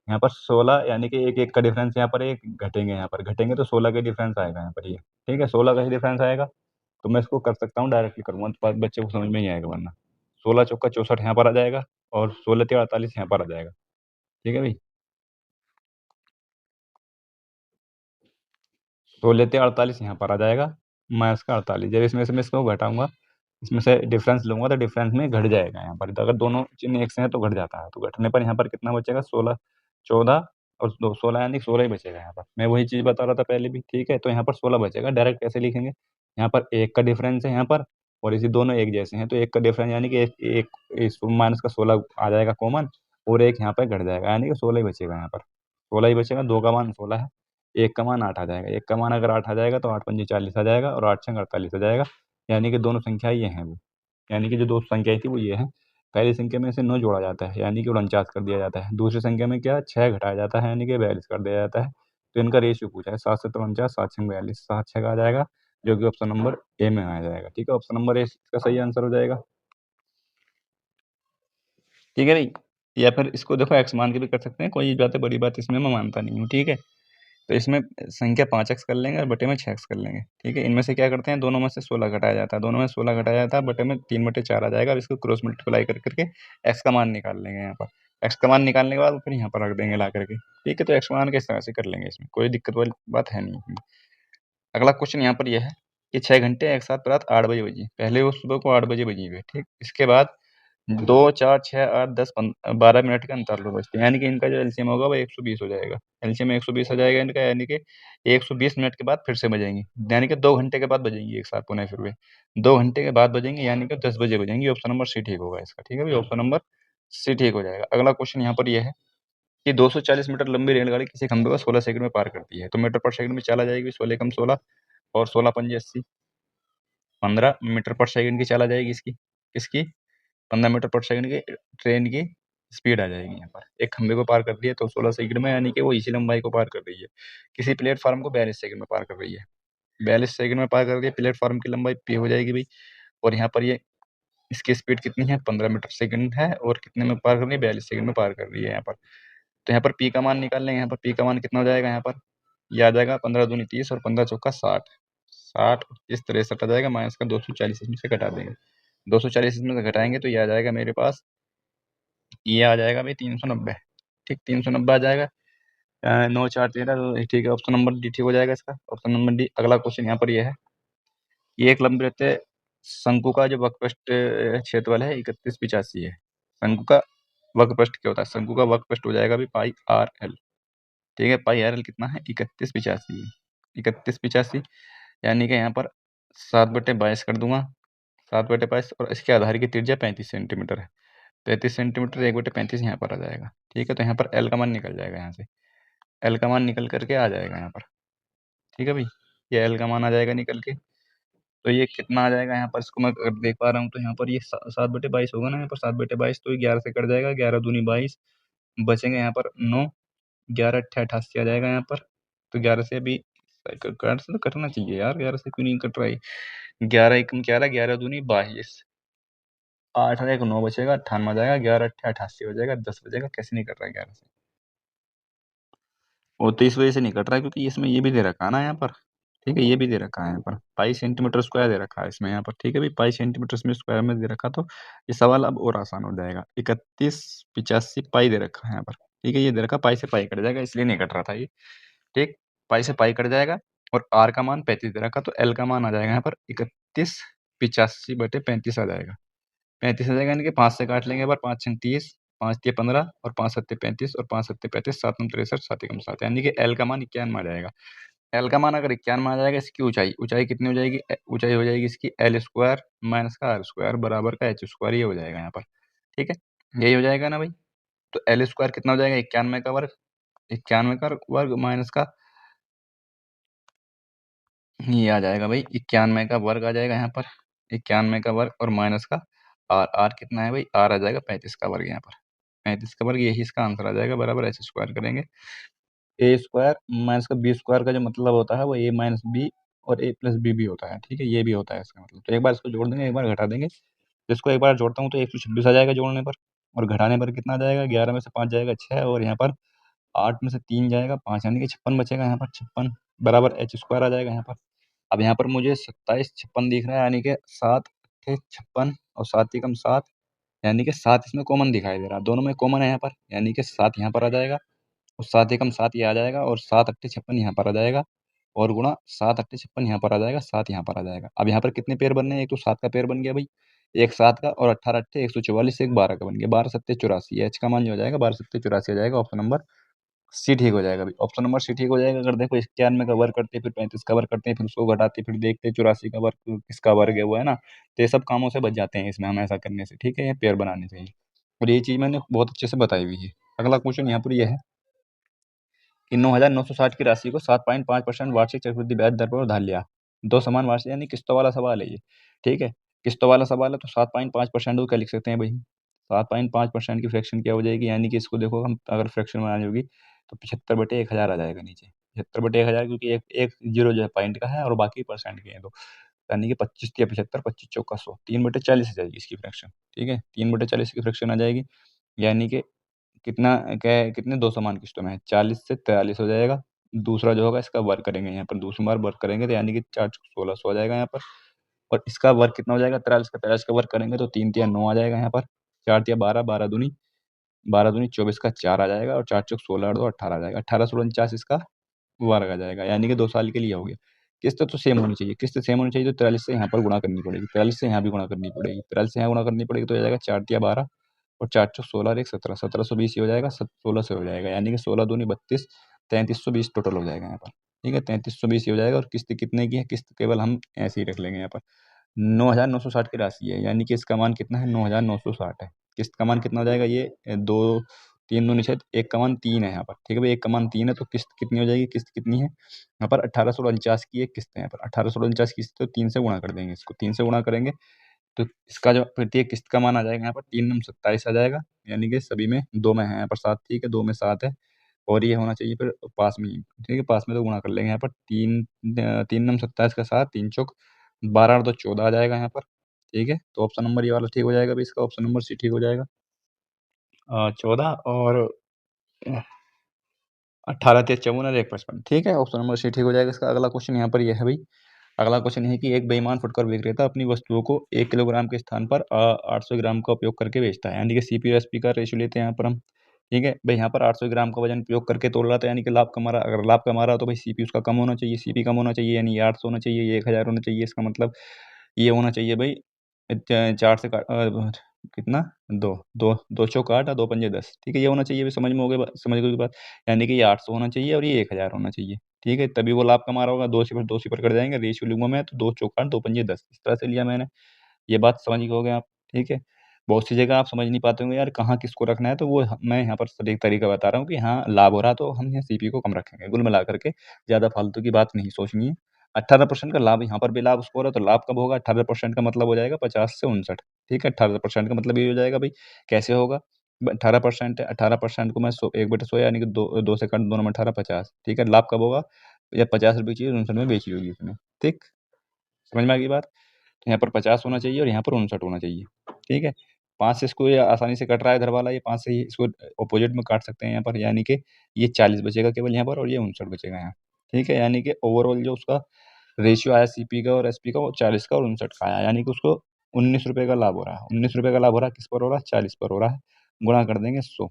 यहाँ पर 16, यानी कि एक एक का डिफरेंस यहाँ पर एक घटेंगे, यहाँ पर घटेंगे तो 16 का डिफरेंस आएगा यहाँ पर ये। ठीक है, 16 का ही डिफरेंस आएगा। तो मैं इसको कर सकता हूँ डायरेक्टली करूँगा तो बच्चे को समझ में नहीं आएगा, वरना 16 चौका 64 यहाँ पर आ जाएगा और 16 तिया 48 यहाँ पर आ जाएगा। ठीक है भाई, 16 तिया 48 यहाँ पर आ जाएगा माइनस का 48। जब इसमें से मैं इसको घटाऊंगा, इसमें से डिफरेंस लूंगा तो डिफरेंस में घट जाएगा यहाँ पर। तो अगर दोनों चिन्ह एक से हैं तो घट जाता है, तो घटने पर यहाँ पर कितना बचेगा? 16 14 और 2 16, यानी 16 ही बचेगा यहाँ पर। मैं वही चीज़ बता रहा था पहले भी। ठीक है, तो यहाँ पर 16 बचेगा। डायरेक्ट कैसे लिखेंगे? यहाँ पर एक का डिफरेंस है यहाँ पर, और इसी दोनों एक जैसे हैं तो एक का डिफरेंस यानी कि एक इस माइनस का 16 आ जाएगा कॉमन, और एक यहाँ पर घट जाएगा, यानी कि 16 ही बचेगा यहाँ पर। 16 ही बचेगा। 2 का मान 16 है, एक का मान 8 आ जाएगा। एक का मान अगर 8 आ जाएगा तो 8 पंजे 40 आ जाएगा और 8 छंग 48 आ जाएगा, यानी कि दोनों संख्या ये हैं वो। यानी कि जो दो संख्याएं थी वो ये है। पहली संख्या में से 9 जोड़ा जाता है, यानी कि 49 कर दिया जाता है। दूसरी संख्या में क्या 6 घटाया जाता है, यानी कि 42 कर दिया जाता है। तो इनका रेशियो पूछा है 7 से 49, 7 छंग 42, 7 छः का आ जाएगा, जो कि ऑप्शन नंबर ए में आ जाएगा। ठीक है, ऑप्शन नंबर ए इसका सही आंसर हो जाएगा। ठीक है भाई, या फिर इसको देखो एक्स मान के भी कर सकते हैं, कोई बात है बड़ी बात इसमें मैं मानता नहीं हूँ। ठीक है, तो इसमें संख्या 5x कर लेंगे और बटे में 6x कर लेंगे। ठीक है, इनमें से क्या करते हैं, दोनों में से 16 घटाया जाता है, दोनों में 16 घटाया जाता है, बटे में 3/4 आ जाएगा। अब इसको क्रॉस मल्टीप्लाई कर करके x का मान निकाल लेंगे। यहाँ पर x का मान निकालने के बाद फिर यहाँ पर रख देंगे ला करके। ठीक है, तो x मान के इस तरह से कर लेंगे, इसमें कोई दिक्कत वाली बात है नहीं। अगला क्वेश्चन यहाँ पर यह है कि 6 घंटे एक साथ रात 8 बजे बजी। पहले वो सुबह को 8 बजे बजी हुई। ठीक, इसके बाद 2 4 6 8 10 12 मिनट के अंतर पर बजते हैं, यानी कि इनका जो एलसीएम होगा वो 120 हो जाएगा। एलसीएम 120 हो जाएगा इनका, यानी कि 120 मिनट के बाद फिर से बजेंगी, यानी कि 2 घंटे के बाद बजेंगी एक साथ पुनः फिर वे 2 घंटे के बाद बजेंगी, यानी कि 10 बजे बजेंगी। ऑप्शन नंबर सी ठीक होगा इसका। ठीक है भाई, ऑप्शन नंबर सी ठीक हो जाएगा। अगला क्वेश्चन यहाँ पर यह है कि 240 मीटर लंबी रेलगाड़ी किसी खंभे को 16 सेकंड में पार करती है, तो मीटर पर सेकंड में चला जाएगी। 16 कम 16 और 16 पंजे 80, 15 मीटर पर सेकंड की चला जाएगी इसकी, किसकी? 15 मीटर पर सेकंड की ट्रेन की स्पीड आ जाएगी। यहाँ पर एक खंभे को पार कर रही है तो 16 सेकंड में, यानी कि वो इसी लंबाई को पार कर रही है। किसी प्लेटफॉर्म को 42 सेकंड में पार कर रही है। 42 सेकंड में पार कर रही है, प्लेटफॉर्म की लंबाई p हो जाएगी भाई। और यहाँ पर ये इसकी स्पीड कितनी है? 15 मीटर सेकंड है, और कितने में पार कर रही है? 42 सेकंड में पार कर रही है यहाँ पर। तो यहाँ पर p का मान निकाल लेंगे। यहाँ पर p का मान कितना हो जाएगा? यहाँ पर ये आ जाएगा 15 दूनी 30 और 15 चौका 60, 60 30 63 आ जाएगा, माइनस का 240 इसमें से घटा देंगे। 240 इसमें से घटाएंगे तो ये आ जाएगा मेरे पास, ये आ जाएगा भाई 390। ठीक, 390 आ जाएगा। 9 4 13, तो ठीक है, ऑप्शन नंबर डी ठीक हो जाएगा इसका, ऑप्शन नंबर डी। अगला क्वेश्चन यहाँ पर ये है कि एक लंबे रहते शंकु का जो वक्रपृष्ठ क्षेत्रफल है 3185 है। शंकु का वक्रपृष्ठ क्या होता है? शंकु का वक्रपृष्ठ हो जाएगा भी पाई आर एल। ठीक है, पाई आर एल कितना है? 3185 है। 3185, यानी कि यहाँ पर 7/22 कर दूंगा, 7/22, और इसके आधार की त्रिज्या 35 सेंटीमीटर है। 33 सेंटीमीटर 1/35 यहाँ पर आ जाएगा। ठीक है, तो यहाँ पर एल का मान निकल जाएगा, यहाँ से एल का मान निकल करके आ जाएगा यहाँ पर। ठीक है भाई, ये एल का मान आ जाएगा निकल के। तो ये कितना आ जाएगा यहाँ पर? इसको मैं अगर देख पा रहा हूँ तो यहाँ पर ये 7/22 होगा ना, यहाँ पर 7/22, तो 11 से कट जाएगा, 11 दूनी 22, बचेंगे यहाँ पर 9, 11 अट्ठे 88 आ जाएगा यहाँ पर। तो 11 से अभी कट से तो कटना चाहिए यार, 11 से क्यों नहीं कट रहा है? 11 एकम 11, 11 दूनी 22, 8 और 1 9 बचेगा, 98 आ जाएगा, 11 अट्ठे 88 हो जाएगा, 10 बचेगा। कैसे नहीं कट रहा है 11 से? वो तो इस वजह से नहीं कट रहा है क्योंकि इसमें ये भी दे रखा है ना यहाँ पर। ठीक है, ये भी दे रखा है यहाँ पर, पाई सेंटीमीटर स्क्वायर दे रखा है इसमें यहाँ पर। ठीक है भाई, पाई सेंटीमीटर में स्क्वायर में दे रखा, तो ये सवाल अब और आसान हो जाएगा। 3185 पाई दे रखा है यहाँ पर। ठीक है, ये दे रखा, पाई से पाई कट जाएगा, इसलिए नहीं कट रहा था ये। ठीक, पाई से पाई कट जाएगा, और आर का मान 35 दे रखा, तो एल का मान आ जाएगा यहाँ पर 3185/35 आ जाएगा। 35 आ जाएगा, यानी कि 5 से काट लेंगे, बार 5 छंग 30, 5 तिया 15 और 5 सत्ते 35 और 5 सत्ते 35, 7 नम 63, 7 एकम 7, यानी कि एल का मान 91 आ जाएगा। एल का मान अगर 91 आ जाएगा, इसकी ऊंचाई ऊंचाई कितनी हो जाएगी? ऊंचाई हो जाएगी इसकी एल स्क्वायर माइनस का आर स्क्वायर बराबर का एच स्क्वायर, ये हो जाएगा यहाँ पर। ठीक है, यही हो जाएगा ना भाई। तो एल स्क्वायर कितना हो जाएगा? 91 का वर्ग, 91 का वर्ग माइनस का, ये आ जाएगा भाई 91 का वर्ग आ जाएगा यहाँ पर, 91 का वर्ग और माइनस का आर, आर कितना है भाई? आर आ जाएगा 35 का वर्ग यहाँ पर, 35 का वर्ग, यही इसका आंसर आ जाएगा बराबर एच स्क्वायर करेंगे। ए स्क्वायर माइनस का बी स्क्वायर का जो मतलब होता है वो ए माइनस बी और ए प्लस बी भी होता है। ठीक है, ये भी होता है इसका मतलब। तो एक बार इसको जोड़ देंगे, एक बार घटा देंगे। तो इसको एक बार जोड़ता हूँ तो 126 आ जाएगा जोड़ने पर, और घटाने पर कितना आ जाएगा? 11 में से 5 जाएगा 6, और यहाँ पर 8 में से 3 जाएगा 5, यानी कि 56 बचेगा यहाँ पर, 56 बराबर एच स्क्वायर आ जाएगा यहाँ पर। अब यहाँ पर मुझे 27 56 दिख रहा है, यानी कि 7 थे 56 और 7 ही कम 7, यानी कि 7 इसमें कॉमन दिखाई दे रहा है, दोनों में कॉमन है यहाँ पर, यानी कि 7 यहाँ पर आ जाएगा और 7 एकम 7 ये आ जाएगा, और 7 अट्ठे 56 यहाँ पर आ जाएगा, और गुणा 7 अट्ठे 56 यहाँ पर आ जाएगा, 7 यहाँ पर आ जाएगा। अब यहाँ पर कितने पेयर बनने हैं? एक तो 7 का पेयर बन गया भाई, एक 7 का, और 18 अट्ठे 144, एक 12 का बन गया, 12 सत्ते 84, एच का मान जो हो जाएगा 12 सत्ते 84 आ जाएगा। ऑप्शन नंबर सी ठीक हो जाएगा भाई, ऑप्शन नंबर सी ठीक हो जाएगा। अगर देखो 91 का वर्ग करते हैं, फिर 35 का वर्ग करते हैं, फिर उसको घटाते हैं, फिर देखते हैं 84 का वर्ग किसका वर्ग है वो, है ना। तो ये सब कामों से बच जाते हैं इसमें हम ऐसा करने से। ठीक है, ये पेयर बनाने से ही, और ये चीज़ मैंने बहुत अच्छे से बताई हुई है। अगला क्वेश्चन यहाँ पर ये है कि 9,960 की राशि को 7.5% वार्षिक चक्रवृद्धि ब्याज दर पर उधार लिया, दो समान वार्षिक, यानी किस्तों वाला सवाल है ये। ठीक है, किस्तों वाला सवाल है तो 7.5% को क्या लिख सकते हैं भाई? 7.5% की फ्रैक्शन क्या हो जाएगी? यानी कि इसको देखो हम अगर फ्रैक्शन बनानी होगी तो 75/1000 आ जाएगा नीचे, 75/1000, क्योंकि एक एक जीरो जो है पॉइंट का है और बाकी परसेंट के हैं, तो यानी कि 25 या 75, 25 चौका 100, 3/40 आ जाएगी इसकी फ्रैक्शन। ठीक है, 3/40 की फ्रैक्शन आ जाएगी, यानी कि कितना, क्या है, कितने दो समान किस्तों में है, 40 से 43 हो जाएगा। दूसरा जो होगा इसका वर्ग करेंगे यहाँ पर, दूसरी बार वर्ग करेंगे तो यानी कि 4 1600 आ जाएगा यहाँ पर, और इसका वर्ग कितना हो जाएगा? 43 का वर्ग करेंगे तो 3 तिया 9 आ जाएगा यहाँ पर, 4 तिया 12, 12 दूनी 24 का 4 आ जाएगा, और 4 चौक 16 और 2 18 आ जाएगा, 1849 इसका वर्ग आ जाएगा, यानी कि 2 साल के लिए हो गया। किस्त तो सेम होनी चाहिए, किस्त सेम होनी चाहिए, तो 43 से यहाँ पर गुणा करनी पड़ेगी, 43 से यहाँ भी गुणा करनी पड़ेगी, 43 से यहाँ गुणा करनी पड़ेगी तो हो जाएगा 4 तिया 12 और 4 चौक 16 और 1 17, 1720 ये हो जाएगा, 16 से हो जाएगा, यानी कि 16 दूनी 32, 3320 टोटल हो जाएगा यहाँ पर। ठीक है, 3320 ये हो जाएगा, और किस्त कितने की है? किस्त केवल हम ऐसे ही रख लेंगे यहाँ पर, 9,960 की राशि है, यानी कि इसका मान कितना है? 9,960 है। किस्त का मान कितना हो जाएगा? ये दो, तीन दूनी छः, एक का मान 3 है यहाँ पर। ठीक है भाई, एक का मान 3 है, तो किस्त कितनी हो जाएगी? किस्त कितनी है यहाँ पर? 1849 की एक किस्त है यहाँ पर, 1849 किस्त, तो 3 से गुणा कर देंगे इसको, 3 से गुणा करेंगे तो इसका जो प्रत्येक किस्त का मान आ जाएगा यहाँ पर 3 नम 27 आ जाएगा, यानी कि सभी में दो में है यहाँ पर 7, ठीक है, 2 में 7 है, और ये होना चाहिए फिर पास में ही। ठीक है, पास में तो गुणा कर लेंगे यहाँ पर, 3 नम 27 का 7, 3 चौक 12 और 2 14 आ जाएगा यहाँ पर। ठीक है, तो ऑप्शन नंबर ये वाला ठीक हो जाएगा भाई, इसका ऑप्शन नंबर सी ठीक हो जाएगा। 14 और 18 तेज 54 और 1 55, ठीक है, ऑप्शन नंबर सी ठीक हो जाएगा इसका। अगला क्वेश्चन यहाँ पर ये है भाई, अगला क्वेश्चन है कि एक बेईमान फुटकर विक्रेता अपनी वस्तुओं को 1 किलोग्राम के स्थान पर 800 ग्राम का उपयोग करके बेचता है, यानी कि सीपी और एसपी का रेशियो लेते हैं यहाँ पर हम। ठीक है भाई, यहाँ पर 800 ग्राम का वजन उपयोग करके तोल रहा था, यानी कि लाभ कमा रहा। अगर लाभ कमा रहा हो तो भाई सीपी उसका कम होना चाहिए, सीपी कम होना चाहिए, यानी ये 800 होना चाहिए, ये 1000 होना चाहिए, इसका मतलब ये होना चाहिए भाई 4 से कितना, दो दो दो चौक 8 और 2 पंजे 10। ठीक है, ये होना चाहिए भाई, समझ में हो गया, समझ गए बात, यानी कि ये 800 होना चाहिए और ये 1000 होना चाहिए। ठीक है, तभी वो लाभ कमा रहा होगा, दो सिफर कट जाएंगे, रेशियो लूंगा मैं तो 2 चौक 8 2 पंजे 10, इस तरह से लिया मैंने। ये बात समझ गए होगे आप। ठीक है, बहुत सी जगह आप समझ नहीं पाते होंगे यार कहाँ किसको रखना है, तो वो मैं यहाँ पर सटीक तरीका बता रहा हूँ कि हाँ लाभ हो रहा तो हम यहाँ सीपी को कम रखेंगे, कुल मिला करके ज़्यादा फालतू की बात नहीं सोचनी है। 18% का लाभ यहाँ पर भी लाभ उसको हो रहा है, तो लाभ कब होगा? 18% का मतलब हो जाएगा 50 से 59। ठीक है, 18% का मतलब ये हो जाएगा भाई, कैसे होगा? 18% है, 18% को मैं 1/100 यानी कि दो से काट, दोनों में 18 50। ठीक है, लाभ कब होगा? या 50 रुपये की चीज़ 59 में बेची होगी उसने। ठीक, समझ में आ गई बात? तो यहाँ पर 50 होना चाहिए और यहाँ पर 59 होना चाहिए। ठीक है, 5 से इसको ये आसानी से कट रहा है इधर वाला, ये 5 से ही इसको अपोजिट में काट सकते हैं यहाँ पर, यानी कि ये 40 बचेगा केवल यहाँ पर, और ये 59 बचेगा यहाँ। ठीक है, यानी कि ओवरऑल जो उसका रेशियो आया सीपी का और एसपी का, वो 40 का और 59 का आया, यानी कि उसको 19 रुपये का लाभ हो रहा है। 19 रुपये का लाभ हो रहा है, किस पर हो रहा है? 40 पर हो रहा है। गुणा कर देंगे 100,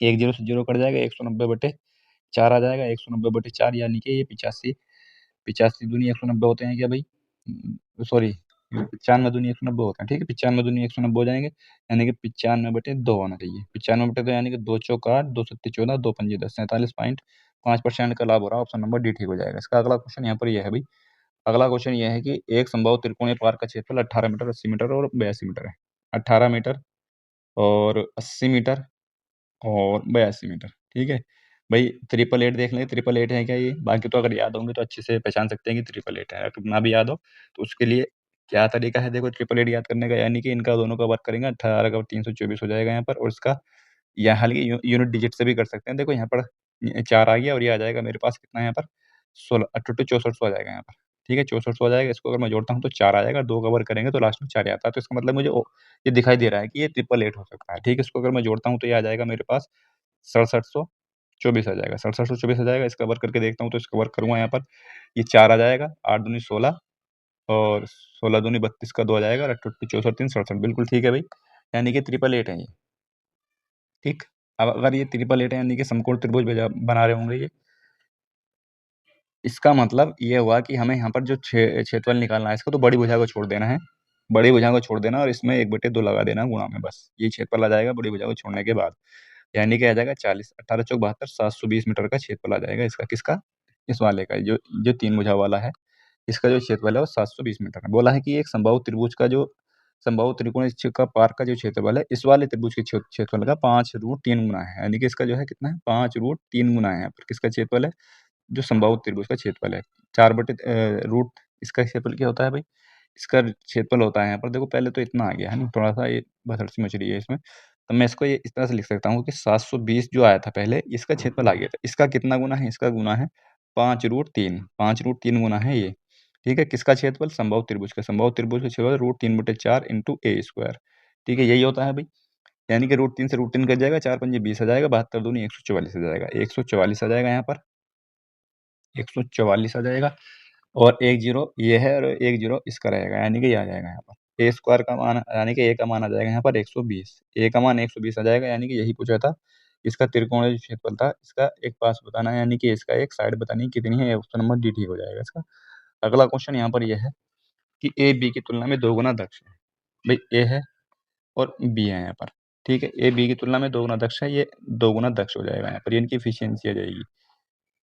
एक जीरो से जीरो कट जाएगा, 190/4 आ जाएगा, 190/4 यानी कि ये 85, 85 दूनी 190 होते हैं क्या भाई? सॉरी, 95 दूनी 190 होते हैं। ठीक है, 95 दूनी 190 हो जाएंगे, यानी कि 95/2 होना चाहिए। 95/2 यानी कि 2 चौक 8, 2 सत्ते 14, 2 पंजे 10, 47 5% का लाभ हो रहा है, ऑप्शन नंबर डी ठीक हो जाएगा। इसका अगला क्वेश्चन यहाँ पर यह है भाई, अगला क्वेश्चन यह है कि एक संभव त्रिकोणीय पार्क का क्षेत्रफल 18 मीटर, 80 मीटर और 82 मीटर है। 18 मीटर और 80 मीटर और 82 मीटर, ठीक है। भाई 888 देख लें, 888 है क्या ये? बाकी तो अगर याद होंगे तो अच्छे से पहचान सकते हैं कि 888 है। अगर ना भी याद हो तो उसके लिए क्या तरीका है देखो 888 याद करने का, यानी कि इनका दोनों का वर्ग करेंगे, 18 का 324 हो जाएगा यहाँ पर, और इसका या हल्की यूनिट डिजिट से भी कर सकते हैं। देखो यहाँ पर 4 आ गया और ये आ जाएगा मेरे पास कितना है यहाँ पर 16, 6400 आ जाएगा यहाँ पर, ठीक है, 6400 आ जाएगा। इसको अगर मैं जोड़ता हूँ तो 4 आ जाएगा, 2 का वर्ग करेंगे तो लास्ट में 4 आता है, तो इसका मतलब मुझे ये दिखाई दे रहा है कि ये 888 हो सकता है, ठीक है। इसको अगर मैं जोड़ता हूँ तो ये आ जाएगा मेरे पास 6724 आ जाएगा, 6724 आ जाएगा। इसका वर्ग करके देखता हूँ तो इसका वर्ग करूँगा यहाँ पर, ये 4 आ जाएगा, 8 दूनी 16 और 16 दूनी 32 का 2 आ जाएगा, और 64 3 67, बिल्कुल ठीक है भाई, यानी कि 888 है ये, ठीक। अब अगर ये 888 है यानी कि समकोण त्रिभुज बना रहे होंगे ये, इसका मतलब ये हुआ कि हमें यहाँ पर जो क्षेत्रफल निकालना है इसको तो बड़ी भुजा को छोड़ देना है, बड़ी भुजा को छोड़ देना और इसमें 1/2 लगा देना गुणा में, बस ये क्षेत्रफल आ जाएगा बड़ी भुजा को छोड़ने के बाद, यानी कि आ जाएगा 40, 18 चौक 72, 720 मीटर का क्षेत्रफल आ जाएगा इसका, किसका? इस वाले का, जो जो 3 भुजा वाला है, इसका जो क्षेत्रफल है वो 720 मीटर है। बोला है कि एक समबाहु त्रिभुज का जो समबाहु त्रिकोण का पार्क का जो क्षेत्रफल है इस वाले त्रिभुज के क्षेत्रफल का 5√3 गुना है, यानी कि इसका जो है कितना है 5√3 गुना है यहाँ पर, किसका क्षेत्रफल है? जो समबाहु त्रिभुज का क्षेत्रफल है। 4/रूट इसका क्षेत्रफल क्या होता है भाई? इसका क्षेत्रफल होता है यहाँ पर, देखो पहले तो इतना आ गया है ना, थोड़ा-सा ये भसड़-सी मच रही है इसमें। तो मैं इसको ये इस तरह से लिख सकता हूँ कि 720 जो आया था पहले, इसका क्षेत्रफल आ गया था। इसका कितना गुना है? इसका गुना है 5√3, 5√3 गुना है ये, ठीक है। किसका क्षेत्रफल? समबाहु त्रिभुज का। समबाहु त्रिभुज का क्षेत्रफल √3/4 इंटू ए स्क्वायर, ठीक है, यही होता है भाई। यानी कि √3 से √3 कट जाएगा, 4 पंजे 20 आ जाएगा, 72 दूनी 144 आ जाएगा, 144 आ जाएगा यहाँ पर, 144 आ जाएगा, और 1 जीरो ये है और 1 जीरो इसका रहेगा, यानी कि ये आ जाएगा यहाँ पर। ए स्क्वायर का मान यानी कि ए का मान आ जाएगा यहाँ पर 120, ए का मान 120 आ जाएगा, यानी कि यही पूछा था। इसका त्रिकोणीय जो क्षेत्रफल था इसका एक पास बताना है, यानी कि इसका एक साइड बतानी है कितनी है, ऑप्शन नंबर डी ठीक हो जाएगा इसका। अगला क्वेश्चन यहाँ पर यह है कि ए बी की तुलना में 2 गुना दक्ष है। भाई ए है और बी है यहाँ पर, ठीक है। ए बी की तुलना में 2 गुना दक्ष है, ये 2 गुना दक्ष हो जाएगा यहाँ पर, ये इनकी एफिशिएंसी आ जाएगी,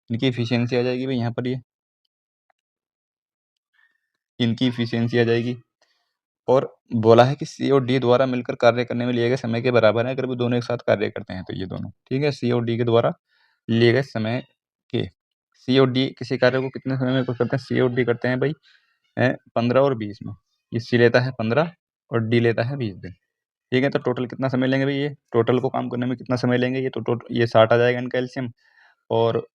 इनकी एफिशिएंसी आ जाएगी भाई यहाँ पर, ये इनकी एफिशिएंसी आ जाएगी। और बोला है कि सी और डी द्वारा मिलकर कार्य करने में लिए गए समय के बराबर है, अगर वो दोनों एक साथ कार्य करते हैं तो ये दोनों, ठीक है। सी और डी के द्वारा लिए गए समय के, सी और डी किसी कार्य को कितने समय में करते हैं? सी और डी करते हैं भाई 15 और 20 में, ये सी लेता है 15 और डी लेता है 20 दिन, ठीक है। तो टोटल कितना समय लेंगे भाई? ये टोटल को काम करने में कितना समय लेंगे? ये तो टोटल ये 60 आ जाएगा इनका एलसीएम, और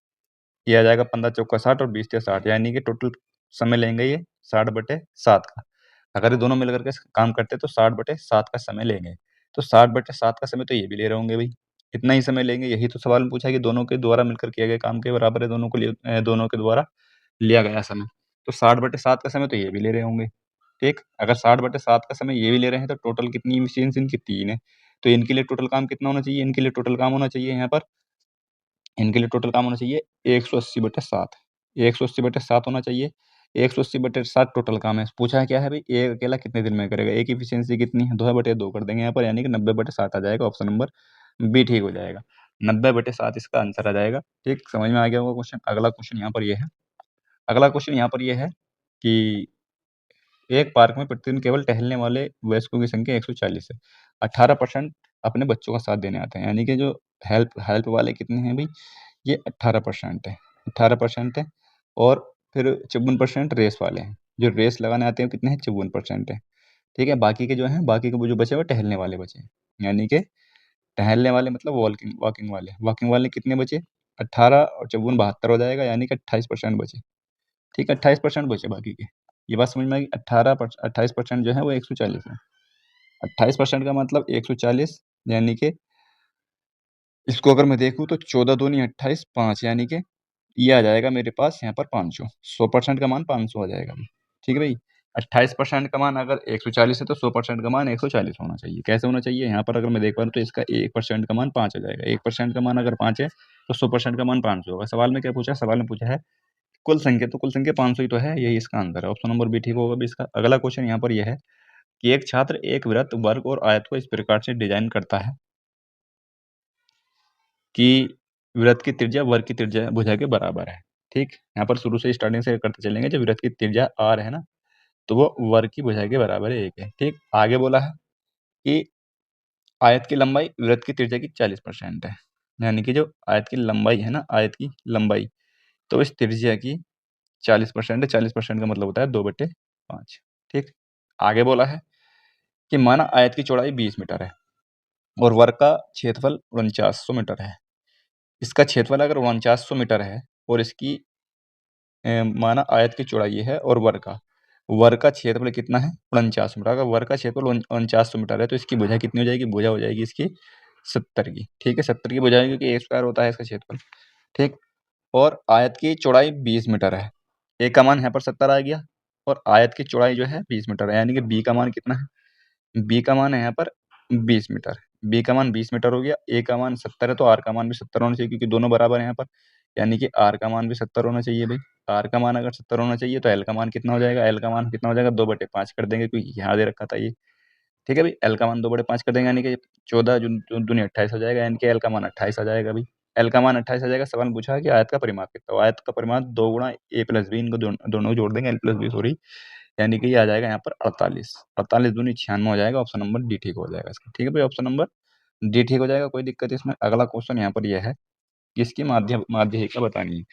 ये आ जाएगा 15 चौका 60 और 20 तिया 60, यानी कि टोटल समय लेंगे ये 60/7 का। अगर ये दोनों मिल करके काम करते तो 60/7 का समय लेंगे, तो 60/7 का समय तो ये भी ले रहे होंगे भाई, इतना ही समय लेंगे। यही तो सवाल में पूछा है कि दोनों के द्वारा मिलकर किए गए काम के बराबर है दोनों को दोनों के द्वारा लिया गया समय, तो 60/7 का समय तो ये भी ले रहे होंगे, ठीक। अगर 60/7 का समय ये भी ले रहे हैं तो टोटल कितनी एफिशिएंसी इनकी 3 है, तो इनके लिए टोटल काम कितना होना चाहिए? इनके लिए टोटल काम होना चाहिए यहाँ पर, इनके लिए टोटल काम होना चाहिए 180/7, 180/7 होना चाहिए। 180/7 टोटल काम है। पूछा है क्या है भाई? ए अकेला कितने दिन में करेगा? ए की एफिशिएंसी कितनी है? 2/2 कर देंगे यहाँ पर, यानी कि 90/7 आ जाएगा, ऑप्शन नंबर बी ठीक हो जाएगा। 90/7 इसका आंसर आ जाएगा, ठीक। समझ में आ गया होगा क्वेश्चन। अगला क्वेश्चन यहाँ पर ये है, अगला क्वेश्चन यहाँ पर ये है कि एक पार्क में प्रतिदिन केवल टहलने वाले वयस्कों की संख्या 140 है। 18% अपने बच्चों का साथ देने आते हैं, यानी कि जो हेल्प हेल्प वाले कितने हैं भाई? ये 18% है, 18% है, और फिर 54% रेस वाले हैं। जो रेस लगाने आते हैं कितने हैं? 54% है, ठीक है। बाकी के जो हैं, बाकी के वो जो बचे वो टहलने वाले बचे हैं, यानी कि टहलने वाले मतलब वॉकिंग वॉकिंग वाले, वॉकिंग वाले कितने बचे? 18 और 54 72 हो जाएगा, यानी कि 28% बचे, ठीक है। 28% बचे बाकी के, ये बात समझ में आई? 28% जो है वो 140 है। 28% का मतलब 140, यानी कि इसको अगर मैं देखूँ तो 14 दूनी 28, 5, यानी कि ये आ जाएगा मेरे पास यहाँ पर 500, 100% का मान 500 आ जाएगा भाई, ठीक है भाई। 28% का मान अगर 140 है तो 100% का मान 140 होना चाहिए। कैसे होना चाहिए? यहाँ पर अगर मैं देख पा रहा हूँ तो इसका 1% का मान 5 आ जाएगा, 1% का मान अगर 5 है तो 100% का मान 500 होगा। सवाल में क्या पूछा है? सवाल में पूछा है कुल संख्या, तो कुल संख्या 500 ही तो है, यही इसका आंसर है, ऑप्शन नंबर बी ठीक होगा भी इसका। अगला क्वेश्चन यहाँ पर यह है कि एक छात्र एक वृत्त, वर्ग और आयत को इस प्रकार से डिजाइन करता है कि वृत्त की त्रिज्या वर्ग की त्रिज्या भुजा के बराबर है। ठीक, यहाँ पर शुरू से स्टार्टिंग से करते चलेंगे। जब वृत्त की त्रिज्या r है ना, तो वो वर्ग की भुजा के बराबर है 1 है। ठीक, आगे बोला है कि आयत की लंबाई वृत्त की त्रिज्या की 40% है। यानी कि जो आयत की लंबाई है ना, आयत की लंबाई, तो इस त्रिज्या की 40% है। 40% का मतलब होता है 2/5। ठीक, आगे बोला है कि माना आयत की चौड़ाई 20 मीटर है और वर्ग का क्षेत्रफल 4900 मीटर है। इसका क्षेत्रफल अगर 4900 मीटर है और इसकी माना आयत की चौड़ाई ये है और वर्ग का क्षेत्रफल कितना है? 49 मीटर। अगर वर्ग का क्षेत्रफल 4900 मीटर है तो इसकी भुजा कितनी हो जाएगी? भुजा हो जाएगी इसकी 70 की। ठीक है, 70 की भुजा है क्योंकि a² होता है इसका क्षेत्रफल। ठीक, और आयत की चौड़ाई 20 मीटर है। a का मान यहाँ पर 70 आ गया और आयत की चौड़ाई जो है 20 मीटर है, यानी कि b का मान कितना है? b का मान है यहाँ पर 20 मीटर। b का मान 20 मीटर हो गया, a का मान 70 है तो r का मान भी 70 होना चाहिए क्योंकि दोनों बराबर है यहाँ पर, यानी कि r का मान भी 70 होना चाहिए भाई। r का मान अगर 70 होना चाहिए तो l का मान कितना हो जाएगा? l का मान कितना हो जाएगा? 2/5 कर देंगे क्योंकि यहाँ दे रखा था ये। ठीक है भाई, l का मान 2/5 कर देंगे यानी कि 14 दूनी 28 हो जाएगा, यानी कि l का मान 28 आ जाएगा भाई। l का मान 28 आ जाएगा। सवाल पूछा है कि आयत का परिमाप कितना? तो आयत का परिमाप 2 गुणा a प्लस b, इनको दोनों को जोड़ देंगे, l प्लस b सॉरी, यानी कि ये आ जाएगा यहाँ पर 48। 48 दूनी 96 हो जाएगा। ऑप्शन नंबर डी ठीक हो जाएगा इसका। ठीक है भाई, ऑप्शन नंबर डी ठीक हो जाएगा, कोई दिक्कत इसमें। अगला क्वेश्चन यहाँ पर यह है कि इसकी माध्यिका बतानी है।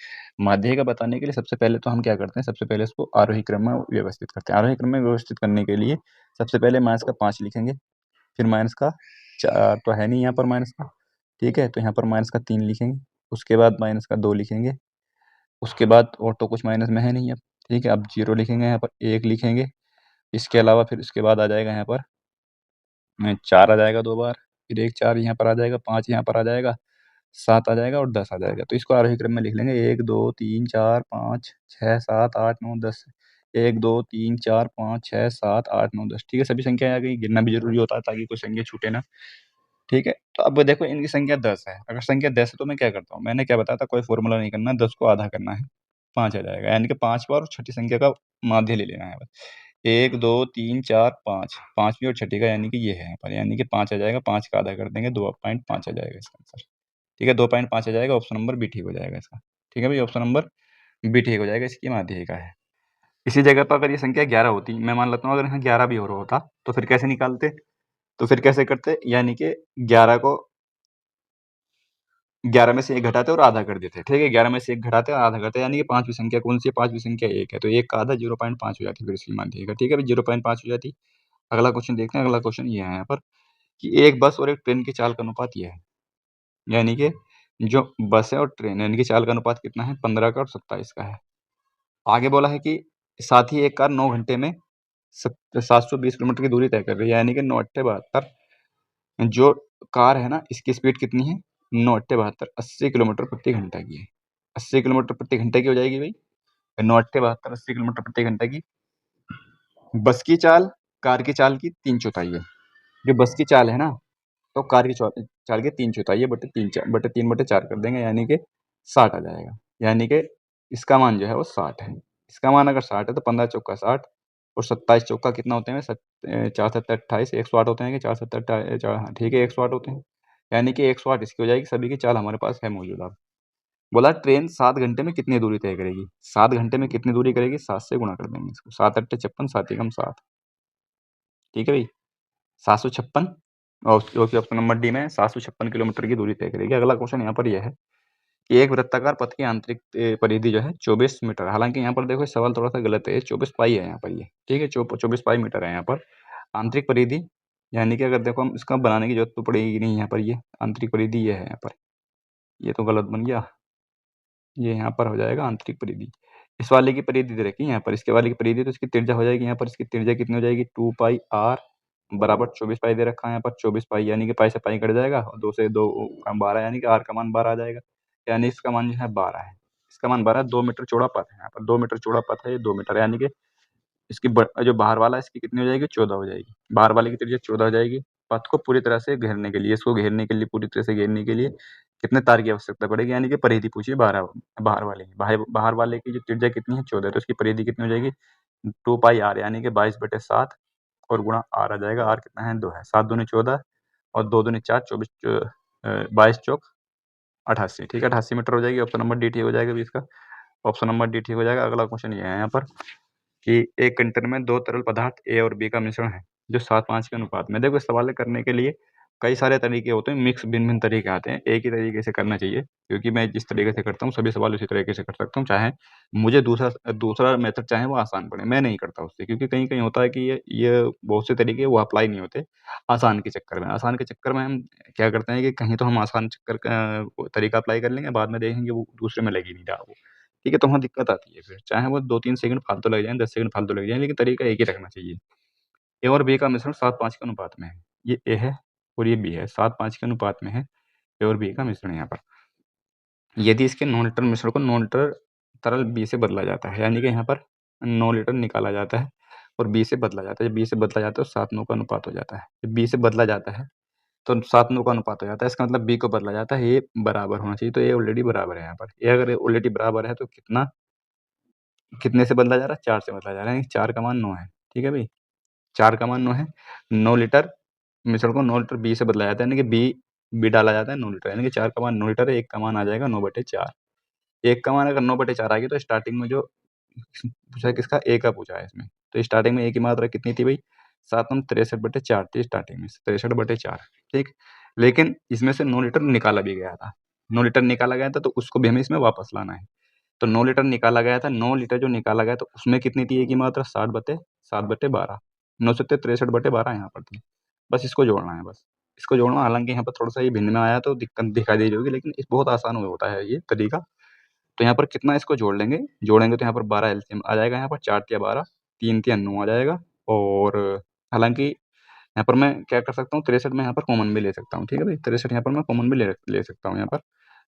माध्यिका बताने के लिए सबसे पहले तो हम क्या करते हैं? सबसे पहले इसको आरोही क्रम में व्यवस्थित करते हैं। आरोही क्रम में व्यवस्थित करने के लिए सबसे पहले माइनस का 5 लिखेंगे, फिर माइनस का 4 तो है नहीं यहाँ पर माइनस का। ठीक है, तो यहाँ पर माइनस का 3 लिखेंगे, उसके बाद माइनस का 2 लिखेंगे, उसके बाद और तो कुछ माइनस में है नहीं अब। ठीक है, अब 0 लिखेंगे, यहाँ पर 1 लिखेंगे, इसके अलावा फिर उसके बाद आ जाएगा यहाँ पर 4 आ जाएगा 2 बार, फिर 1 4 यहाँ पर आ जाएगा, 5 यहाँ पर आ जाएगा, 7 आ जाएगा और 10 आ जाएगा। तो इसको आरोही क्रम में लिख लेंगे 1 2 3 4 5 6 7 8 9 10। 1 2 3 4 5 6 7 8 9 10। ठीक है, सभी संख्या आ गई। गिनना भी जरूरी होता है ताकि कोई संख्या छूटे ना। ठीक है, तो अब देखो इनकी संख्या 10 है। अगर संख्या 10 है तो मैं क्या करता हूँ? मैंने क्या बताया था? कोई फॉर्मूला नहीं करना, 10 को आधा करना है, 5 आ जाएगा, यानी कि 5 बार और छठी संख्या का माध्य ले लेना है बस। 1 2 3 4 5, पांचवी और छठी का, यानी कि ये है यहाँ पर, यानी कि 5 आ जाएगा। 5 का आधा कर देंगे, 2.5 आ जाएगा इसका आंसर। ठीक है, 2.5 आ जाएगा। ऑप्शन नंबर बी ठीक हो जाएगा इसका। ठीक है भाई, ऑप्शन नंबर बी ठीक हो जाएगा, इसकी माध्यिका है। इसी जगह पर अगर ये संख्या 11 होती, मैं मान लेता हूँ अगर यहाँ 11 भी हो रहा होता तो फिर कैसे निकालते? तो फिर कैसे करते? यानी कि 11 को 11 में से 1 घटाते और आधा कर देते। ठीक है, 11 में से 1 घटाते और आधा करते, यानी कि पांचवी संख्या कौन सी है? पांचवी संख्या 1 है, तो 1 का आधा 0.5 हो जाती, फिर इसकी माध्यिका। ठीक है भाई, 0.5 हो जाती। अगला क्वेश्चन देखते हैं। अगला क्वेश्चन ये है यहाँ पर कि एक बस और एक ट्रेन की चाल का अनुपात ये है, यानी कि जो बस है और ट्रेन है इनकी चाल का अनुपात कितना है? 15 का और 27 का है। आगे बोला है कि साथ ही एक कार 9 घंटे में 720 किलोमीटर की दूरी तय कर रही है, यानी कि 9 अट्ठे 72। जो कार है ना, इसकी स्पीड कितनी है? 9 अट्ठे 72, 80 किलोमीटर प्रति घंटा की है। 80 किलोमीटर प्रति घंटे की हो जाएगी भाई। 9 अट्ठे 72, 80 किलोमीटर प्रति घंटे की। बस की चाल कार की चाल की 3/4 है। जो बस की चाल है ना, तो कार की चाल की 3/4 बटे 3/4 कर देंगे, यानी कि 60 आ जाएगा। यानी कि इसका मान जो है वो 60 है। इसका मान अगर 60 है तो 15 चौका 60 और 27 चौका कितना होते हैं? 4 7 28, 108 होते हैं कि 4 7 28? हाँ ठीक है, 108 होते हैं, यानी कि 108 इसकी हो जाएगी। सभी की चाल हमारे पास है मौजूद। अब बोला ट्रेन 7 घंटे में कितनी दूरी तय करेगी? 7 घंटे में कितनी दूरी करेगी? 7 से गुणा कर देंगे इसको। 7 अट्ठे 56, 7 एकम 7। ठीक है भाई, 756 और ऑप्शन नंबर डी में 756 किलोमीटर की दूरी तय करेगी। अगला क्वेश्चन यहाँ पर यह है कि एक वृत्ताकार पथ की आंतरिक परिधि जो है 24 मीटर। हालांकि यहाँ पर देखो सवाल थोड़ा सा गलत है, 24 पाई है यहाँ पर ये। ठीक है, 24 पाई मीटर है यहाँ पर आंतरिक परिधि, यानी कि अगर देखो हम इसका बनाने की जरूरत तो पड़ेगी नहीं। यहाँ पर ये आंतरिक परिधि ये है यहाँ पर, ये तो गलत बन गया, ये यहाँ पर हो जाएगा आंतरिक परिधि। इस वाले की परिधि दे रखी है यहाँ पर, इसके वाले की परिधि, तो इसकी त्रिज्या हो जाएगी यहाँ पर, इसकी त्रिज्या कितनी हो जाएगी? 2 पाई आर बराबर 24 पाई दे रखा है यहाँ पर। 24 पाई यानी कि पाई से पाई कट जाएगा और 2 से 2 12, यानी कि आर का मान 12 आ जाएगा, यानी इसका मान जो है 12 है। इसका मान 12 है। 2 मीटर चौड़ा पथ है यहाँ पर, 2 मीटर चौड़ा पथ है ये, 2 मीटर, यानी कि इसकी जो बाहर वाला है इसकी कितनी हो जाएगी? 14 हो जाएगी। बाहर वाले की त्रिज्या 14 हो जाएगी। पथ को पूरी तरह से घेरने के लिए, इसको घेरने के लिए, पूरी तरह से घेरने के लिए कितने तार की आवश्यकता पड़ेगी? यानी कि परिधि पूछिए बाहर वाले की। बाहर वाले की जो त्रिज्या कितनी है? 14, तो इसकी परिधि कितनी हो जाएगी? 2 पाई आर, यानी कि 22/7 और गुणा आर आ जाएगा। आर कितना है? 2 है। 7 दूनी 14 और 2 दूनी 4, 22 चौक 88, ठीक है, 88 मीटर हो जाएगी। ऑप्शन नंबर डी ठीक हो जाएगा 20 का। ऑप्शन नंबर डी ठीक हो जाएगा। अगला क्वेश्चन ये है यहाँ पर कि एक कंटेनर में 2 तरल पदार्थ ए और बी का मिश्रण है, जो 7:5 के अनुपात में। देखो, इस सवाल करने के लिए कई सारे तरीके होते हैं, मिक्स भिन्न-भिन्न तरीके आते हैं। एक ही तरीके से करना चाहिए, क्योंकि मैं जिस तरीके से करता हूँ, सभी सवाल उसी तरीके से कर सकता हूँ। चाहे मुझे दूसरा मेथड चाहे वो आसान पड़े, मैं नहीं करता उससे, क्योंकि कहीं-कहीं होता है कि ये बहुत से तरीके वो अप्लाई नहीं होते, आसान के चक्कर में। आसान के चक्कर में हम क्या करते हैं कि कहीं तो हम आसान चक्कर का तरीका अप्लाई कर लेंगे, बाद में देखेंगे वो दूसरे में लग ही नहीं रहा वो। ठीक है, तो वहाँ दिक्कत आती है फिर। चाहे वो 2-3 सेकंड फालतू लग जाएँ, 10 सेकंड फालतू लग जाएँ, लेकिन तरीका एक ही रखना चाहिए। ए और बी का मिश्रण 7:5 के अनुपात में है। ये ए है और ये बी है, 7:5 के अनुपात में है ए और बी का मिश्रण यहाँ पर। यदि इसके 9 लीटर मिश्रण को 9 लीटर तरल बी से बदला जाता है, यानी कि यहाँ पर 9 लीटर निकाला जाता है और बी से बदला जाता है। जब बी से बदला जाता है तो 7:9 का अनुपात हो जाता है। जब बी से बदला जाता है तो 7:9 का अनुपात हो जाता है। इसका मतलब बी को बदला जाता है, ए बराबर होना चाहिए, तो ए ऑलरेडी बराबर है यहाँ पर। ए अगर ऑलरेडी बराबर है तो कितने से बदला जा रहा है? 4 से बदला जा रहा है, यानी 4 का मान 9 है। ठीक है भई? 4 का मान 9 है। 9 लीटर मिश्रण को 9 लीटर बी से बदला जाता है, यानी कि बी डाला जाता है 9 लीटर, यानी कि 4 का मान 9 लीटर है, 1 का मान आ जाएगा 9/4। 1 का मान अगर 9/4 आ गई तो स्टार्टिंग में जो पूछा है किसका? ए का पूछा है इसमें। तो स्टार्टिंग में ए की मात्रा कितनी थी भई? 7 9 63/4 थी स्टार्टिंग में, 63/4, ठीक? लेकिन इसमें से 9 लीटर निकाला भी गया था। 9 लीटर निकाला गया था तो उसको भी हमें इसमें वापस लाना है। तो 9 लीटर निकाला गया था, 9 लीटर जो निकाला गया तो उसमें कितनी थी ए की मात्रा? 7/12, 9 सत्ते 63/12 यहाँ पर थी। बस इसको जोड़ना है बस। इसको जोड़ना, हालाँकि यहाँ पर थोड़ा-सा ये भिन्न में आया तो दिक्कत दिखाई दे रही होगी, लेकिन इस बहुत आसान होता है ये तरीका। तो यहाँ पर कितना इसको जोड़ लेंगे, जोड़ेंगे तो यहाँ पर 12 एलसीएम आ जाएगा, यहाँ पर 4 तिया 12, 3 तिया 9 आ जाएगा। और हालाँकि यहाँ पर मैं क्या कर सकता हूँ, 63 मैं यहाँ पर कॉमन भी ले सकता हूँ, ठीक है भाई? 63 यहाँ पर मैं कॉमन भी ले सकता हूँ यहाँ पर।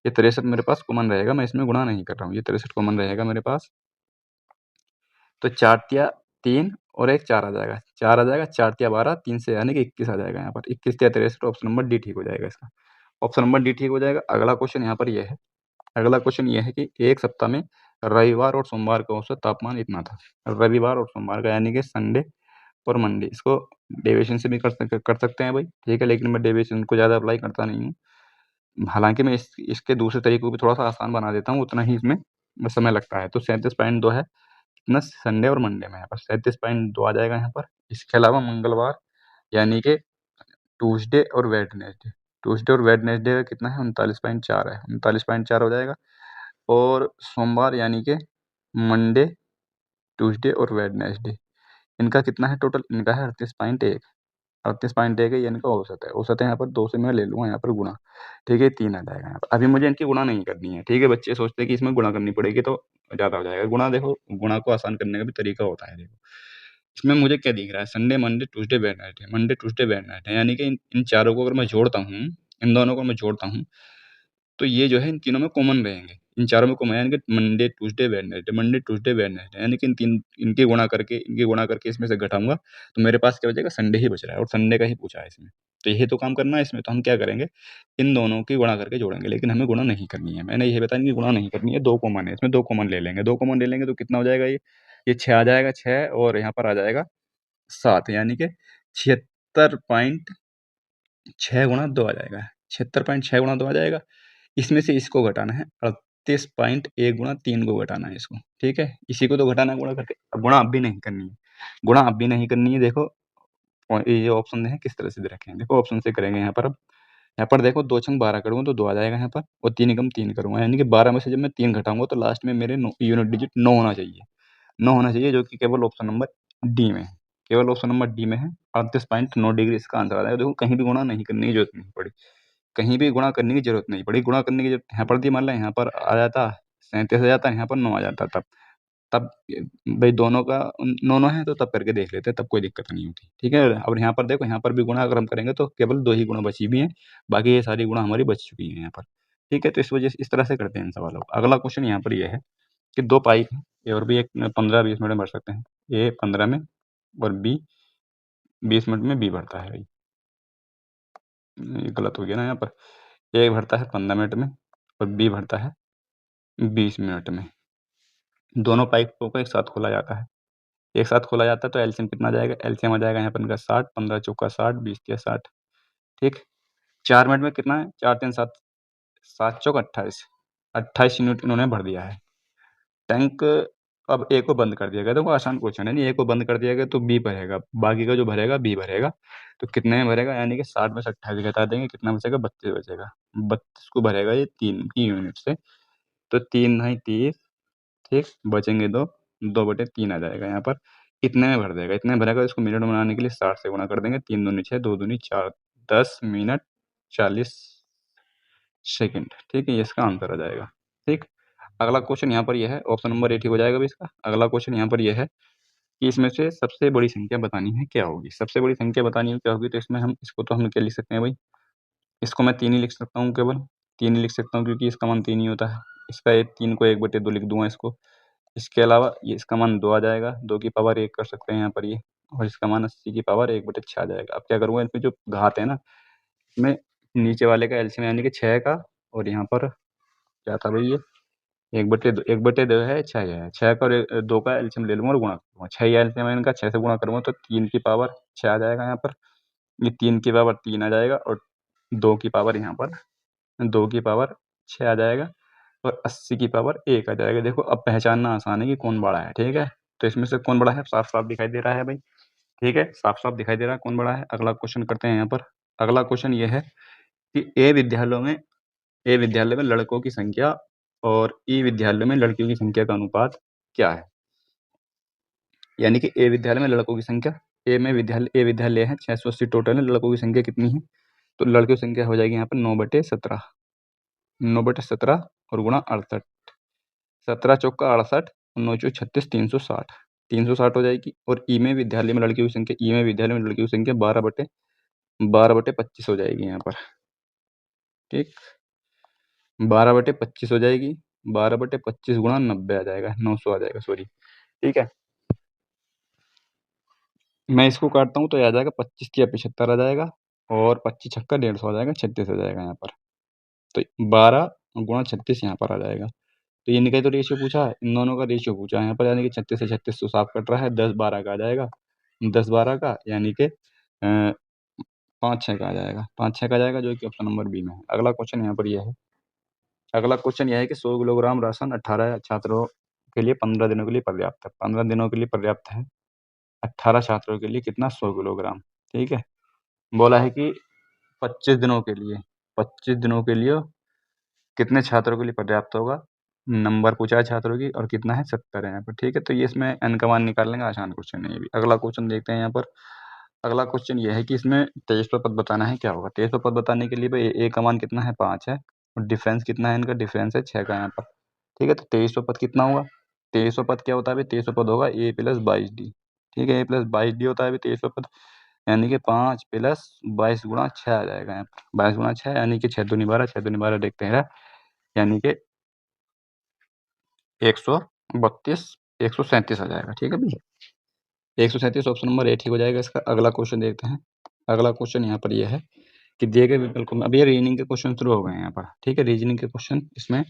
ये 63 मेरे पास कॉमन रहेगा, मैं इसमें गुणा नहीं कर रहा हूँ, ये 63 कॉमन रहेगा मेरे पास। तो 4 तिया 3 और 1 4 आ जाएगा, 4 आ जाएगा, 4 तिया 12, 3 से यानी कि 21 आ जाएगा यहाँ पर, 21 तिया 63, ऑप्शन नंबर डी ठीक हो जाएगा इसका। ऑप्शन नंबर डी ठीक हो जाएगा। अगला क्वेश्चन यहाँ पर ये है, अगला क्वेश्चन ये है कि एक सप्ताह में रविवार और सोमवार का औसत तापमान इतना था। रविवार और सोमवार का, यानी कि संडे और मंडे। इसको डेविएशन से भी कर सकते हैं भाई, ठीक है, लेकिन मैं डेविएशन को ज़्यादा अप्लाई करता नहीं हूँ। हालाँकि मैं इसके दूसरे तरीके को भी थोड़ा-सा आसान बना देता हूँ, उतना ही इसमें समय लगता है। तो 37.2 है कितना? संडे और मंडे में, यहाँ पर 37.2 आ जाएगा यहाँ पर। इसके अलावा मंगलवार, यानी कि ट्यूसडे और वेडनेसडे। ट्यूसडे और वेडनेसडे का कितना है? 39.4 है, 39.4 हो जाएगा। और सोमवार, यानी कि मंडे, ट्यूसडे और वेडनेसडे, इनका कितना है टोटल? इनका है 38.1। 38.1 है, ये इनका औसत है। औसत है यहाँ पर 2 से मैं ले लूँगा यहाँ पर गुणा, ठीक है? 3 आ जाएगा यहाँ पर। अभी मुझे इनकी गुणा नहीं करनी है, ठीक है? बच्चे सोचते हैं कि इसमें गुणा करनी पड़ेगी तो ज़्यादा हो जाएगा। गुणा देखो, गुणा को आसान करने का भी तरीका होता है देखो। इसमें मुझे क्या दिख रहा है? Sunday, Monday, Tuesday, Wednesday, Monday, Tuesday, Wednesday, यानी कि इन चारों को अगर मैं जोड़ता हूँ, इन दोनों को मैं जोड़ता हूँ, तो ये जो है इन तीनों में कॉमन रहेंगे। इन चारों में कॉमन, यानी कि Monday, Tuesday, Wednesday, Monday, Tuesday, Wednesday, यानी कि इनकी गुणा करके इसमें से घटाऊँगा, तो मेरे पास क्या बचेगा? संडे ही बच रहा है, और संडे का ही पूछा है इसमें। तो यही तो काम करना है इसमें, तो हम क्या करेंगे? इन दोनों की गुणा करके जोड़ेंगे, लेकिन हमें गुणा नहीं करनी है। मैंने यही बताया कि गुणा नहीं करनी है, 2 कॉमन है, इसमें 2 कॉमन ले लेंगे। 2 कॉमन ले लेंगे तो कितना हो जाएगा ये? ये 6 आ जाएगा, 6 और यहाँ पर आ जाएगा 7, यानी कि 76.6 गुणा 2 आ जाएगा। 76.6 गुणा 2 आ जाएगा। इसमें से इसको घटाना है, 38.1 गुणा 3 को घटाना है इसको, ठीक है? इसी को तो घटाना है गुणा करके। अब गुणा अब भी नहीं करनी है, गुणा अब भी नहीं करनी है। देखो, और ये ऑप्शन है किस तरह से दे रखे हैं, देखो ऑप्शन से करेंगे यहाँ पर अब। यहाँ पर देखो, 2 छंग 12 करूँगा तो 2 आ जाएगा यहाँ पर, और 3 एकम 3 करूँगा, यानी कि 12 में से जब मैं 3 घटाऊँगा तो लास्ट में मेरे यूनिट डिजिट 9 होना चाहिए। 9 होना चाहिए, जो कि केवल ऑप्शन नंबर डी में है। केवल ऑप्शन नंबर डी में है। 38.9 डिग्री इसका आंसर आ जाएगा। देखो, कहीं भी गुणा नहीं करने की ज़रूरत नहीं पड़ी। कहीं भी गुणा करने की ज़रूरत नहीं पड़ी। गुणा करने की ज़रूरत यहाँ पड़ती, मान लें यहाँ पर आ जाता 37 आ जाता, यहाँ पर 9 आ जाता तब। तब भई दोनों का 9-9 है तो तब करके देख लेते, तब कोई दिक्कत नहीं होती, ठीक है? और यहाँ पर देखो, यहाँ पर भी गुणा अगर हम करेंगे तो केवल 2 ही गुणा बची हुई हैं, बाकी ये सारी गुणा हमारी बच चुकी हैं यहाँ पर, ठीक है? तो इस वजह से इस तरह से करते हैं इन सवालों को। अगला क्वेश्चन यहाँ पर ये है कि 2 पाइप हैं, ए और बी, एक 15-20 मिनट में भर सकते हैं। ए 15 में और बी 20 मिनट में बी भरता है भई। ये गलत हो गया ना यहाँ पर। ए भरता है 15 मिनट में और बी भरता है 20 मिनट में। दोनों पाइपों को एक साथ खोला जाता है। एक साथ खोला जाता है तो एलसीएम कितना आ जाएगा? एलसीएम आ जाएगा यहाँ पर इनका 60, 15 चौका 60, 20 तिया 60, ठीक? 4 मिनट में कितना है? 4 3 7, 7 चौक 28, 28 यूनिट इन्होंने भर दिया है। टैंक अब ए को बंद कर दिया गया, देखो आसान क्वेश्चन है, नहीं ए को बंद कर दिया गया तो बी भरेगा, बाकी का जो भरेगा बी भरेगा। तो कितने में भरेगा, यानी कि 60 में से 28 घटा देंगे, कितना बचेगा, 32 बचेगा। 32 को भरेगा ये 3 की यूनिट से, तो 3 नहीं 30, ठीक, बचेंगे 2, 2/3 आ जाएगा यहाँ पर। इतने में भर देगा, इतने में भरेगा। इसको मिनट में बनाने के लिए 60 से गुणा कर देंगे, 3 दूनी 6, 2 दूनी 4, 10 मिनट 40 सेकंड, ठीक है, ये इसका आंसर आ जाएगा। ठीक, अगला क्वेश्चन यहाँ पर यह है, ऑप्शन नंबर 8 ही हो जाएगा अभी इसका। अगला क्वेश्चन यहाँ पर यह है कि इसमें से सबसे बड़ी संख्या बतानी है क्या होगी। सबसे बड़ी संख्या बतानी है क्या होगी, तो इसमें हम इसको तो हम क्या लिख सकते हैं भाई, इसको मैं 3 ही लिख सकता हूँ, केवल 3 ही लिख सकता हूँ, क्योंकि इसका मान 3 ही होता है। इसका 3 को 1/2 लिख दूंगा इसको। इसके अलावा ये इसका मान 2 आ जाएगा, 2 की पावर 1 कर सकते हैं यहाँ पर ये, और इसका मान 80 की पावर 1/6 आ जाएगा। अब क्या करूँगा, इसमें जो घात है ना, मैं नीचे वाले का एलसीएम यानी कि 6 का, और यहाँ पर क्या था भाई, ये 1/2, 1/2 है, 6 है, 6 का और 2 का एलसीएम ले लूँगा और गुणा करूँगा। 6 ही एलसीएम है इनका, 6 से गुणा करूँगा तो 3 की पावर 6 आ जाएगा यहाँ पर। ये 3 की पावर 3 आ जाएगा, और 2 की पावर यहाँ पर 2 की पावर 6 आ जाएगा, और 80 की पावर 1 आ जाएगा। देखो अब पहचानना आसान है कि कौन बड़ा है, ठीक है। तो इसमें से कौन बड़ा है, साफ-साफ दिखाई दे रहा है भाई, ठीक है, साफ-साफ दिखाई दे रहा है कौन बड़ा है। अगला क्वेश्चन करते हैं यहाँ पर। अगला क्वेश्चन ये है कि ए विद्यालय में लड़कों की संख्या और ई विद्यालय में लड़कियों की संख्या का अनुपात क्या है। यानी कि ए विद्यालय में लड़कों की संख्या, ए विद्यालय है, 680 टोटल है, लड़कों की संख्या कितनी है, तो लड़कियों की संख्या हो जाएगी यहाँ पर 9/17, 9/17 और गुणा 68, 17 चौक का 68, 9 चौक 36, 360, 360 हो जाएगी। और ई में विद्यालय में लड़कियों की संख्या, ई में विद्यालय में लड़कियों की संख्या 12/25 हो जाएगी यहाँ पर, ठीक, 12/25 हो जाएगी, 12/25 गुणा 90 आ जाएगा, 900 आ जाएगा, सॉरी, ठीक है। मैं इसको काटता हूँ तो ये आ जाएगा 25 या 75 आ जाएगा, और 25 छक्का 150 आ जाएगा, 36 आ जाएगा यहाँ पर। तो 12 गुणा 36 यहाँ पर आ जाएगा। तो ये इनका तो रेशियो पूछा है, इन दोनों का रेशियो पूछा है यहाँ पर, यानी कि 36 से 36 तो साफ कट रहा है, 10-12 का आ जाएगा, 10-12 का यानी कि 5-6 का आ जाएगा, 5-6 का आ जाएगा, जो कि ऑप्शन नंबर बी में है। अगला क्वेश्चन यहाँ पर यह है, अगला क्वेश्चन यह है कि 100 किलोग्राम राशन 18 छात्रों के लिए 15 दिनों के लिए पर्याप्त है, 15 दिनों के लिए पर्याप्त है, 18 छात्रों के लिए कितना, 100 किलोग्राम, ठीक है। बोला है कि 25 दिनों के लिए, 25 दिनों के लिए कितने छात्रों के लिए पर्याप्त होगा, नंबर पूछा है छात्रों की, और कितना है, 70 है यहाँ पर, ठीक है। तो ये इसमें एन का मान निकाल लेंगे, आसान क्वेश्चन है ये भी। अगला क्वेश्चन देखते हैं यहाँ पर। अगला क्वेश्चन ये है कि इसमें तेईसवां पद बताना है क्या होगा। तेईसवां पद बताने के लिए भाई ए का मान कितना है, 5 है, और डिफरेंस कितना है इनका, डिफरेंस है 6 का यहाँ पर, ठीक है। तो तेईसवां पद कितना होगा, तेईसवां पद क्या होता है भाई, तेईसवां पद होगा a + 22d, ठीक है, a + 22d होता है भाई तेईसवां पद, यानी कि 5 + 22 गुणा 6 आ जाएगा यहाँ पर, 22 गुणा 6 यानी कि 6 दूनी 12, 6 दूनी 12 देखते हैं, यानी कि 132, 137 आ जाएगा, ठीक है भैया, 137 ऑप्शन नंबर 8 ही हो जाएगा इसका। अगला क्वेश्चन देखते हैं। अगला क्वेश्चन यहाँ पर यह है कि दिए गए विकल्प में, अब ये रीजनिंग के क्वेश्चन शुरू हो गए हैं यहाँ पर, ठीक है, रीजनिंग के क्वेश्चन इसमें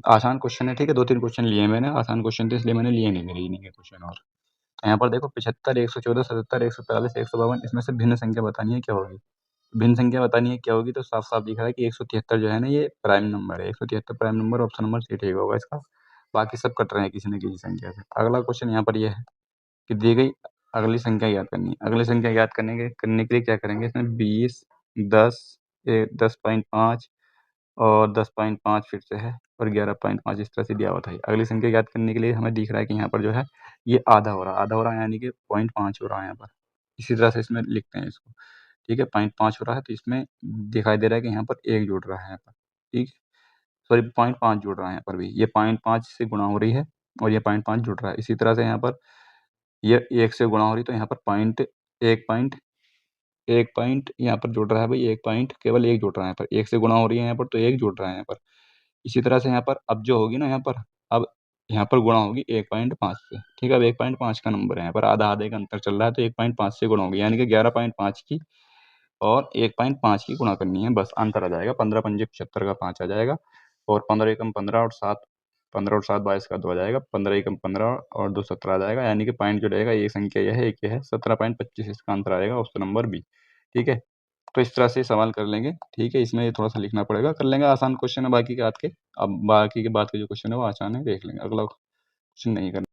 आसान क्वेश्चन है, ठीक है, 2-3 क्वेश्चन लिए मैंने, आसान क्वेश्चन थे इसलिए मैंने लिए नहीं रीजनिंग के क्वेश्चन। और तो यहाँ पर देखो 75, 114, 77, 143, 152, इसमें से भिन्न संख्या बतानी है क्या होगी। भिन्न संख्या बतानी है क्या होगी, तो साफ साफ दिख रहा है कि 173 जो है ना, ये प्राइम नंबर है, 173 prime number, option number C ठीक होगा इसका। बाकी सब कट रहे हैं किसी न किसी संख्या से। अगला क्वेश्चन यहाँ पर यह है कि दी गई अगली संख्या याद करनी है। अगली संख्या याद करने के लिए क्या करेंगे, इसमें 20, 10, 10.5 और 10.5 फिर से है, और 11.5 इस तरह से दिया हुआ था। अगली संख्या याद करने के लिए हमें दिख रहा है कि यहाँ पर जो है ये आधा हो रहा है, आधा हो रहा है यानी कि 0.5 हो रहा है यहाँ पर। इसी तरह से इसमें लिखते हैं इसको, ठीक है, 0.5 हो रहा है, तो इसमें दिखाई दे रहा है कि यहाँ पर 1 जुड़ रहा है यहाँ पर, ठीक, सॉरी 0.5 जुड़ रहा है यहाँ पर भी, ये 0.5 से गुणा हो रही है, और ये 0.5 जुड़ रहा है। इसी तरह से यहाँ पर ये 1 से गुणा हो रही, तो यहाँ पर पॉइंट 1 पॉइंट यहाँ पर जुड़ रहा है भाई, 1 पॉइंट केवल 1 जुड़ रहा है यहाँ पर, 1 से गुणा हो रही है यहाँ पर, तो 1 जुड़ रहा है यहाँ पर। इसी तरह से यहाँ पर अब जो होगी ना यहाँ पर, अब यहाँ पर गुणा होगी 1.5 से, ठीक है। अब 1.5 का नंबर है यहाँ पर, आधा आधे का अंतर चल रहा है, तो 1.5 से गुणा होगी, यानी कि 11.5 की और 1.5 की गुणा करनी है, बस आंसर आ जाएगा। 15 पंजे 75 का 5 आ जाएगा, और 15 एकम 15 और 7, 15 और 7 22 का 2 आ जाएगा, 15 एकम 15 और 2 17 आ जाएगा, यानी कि पॉइंट जो रहेगा, ये संख्या यह है, एक है 17.25, इसका आंसर आएगा ऑप्शन नंबर बी, ठीक है। तो इस तरह से सवाल कर लेंगे, ठीक है? इसमें थोड़ा-सा लिखना पड़ेगा, कर लेंगे आसान क्वेश्चन है बाकी के आज के। अब बाकी के बाद के जो क्वेश्चन है वो आसान है, देख लेंगे। अगला क्वेश्चन नहीं करना।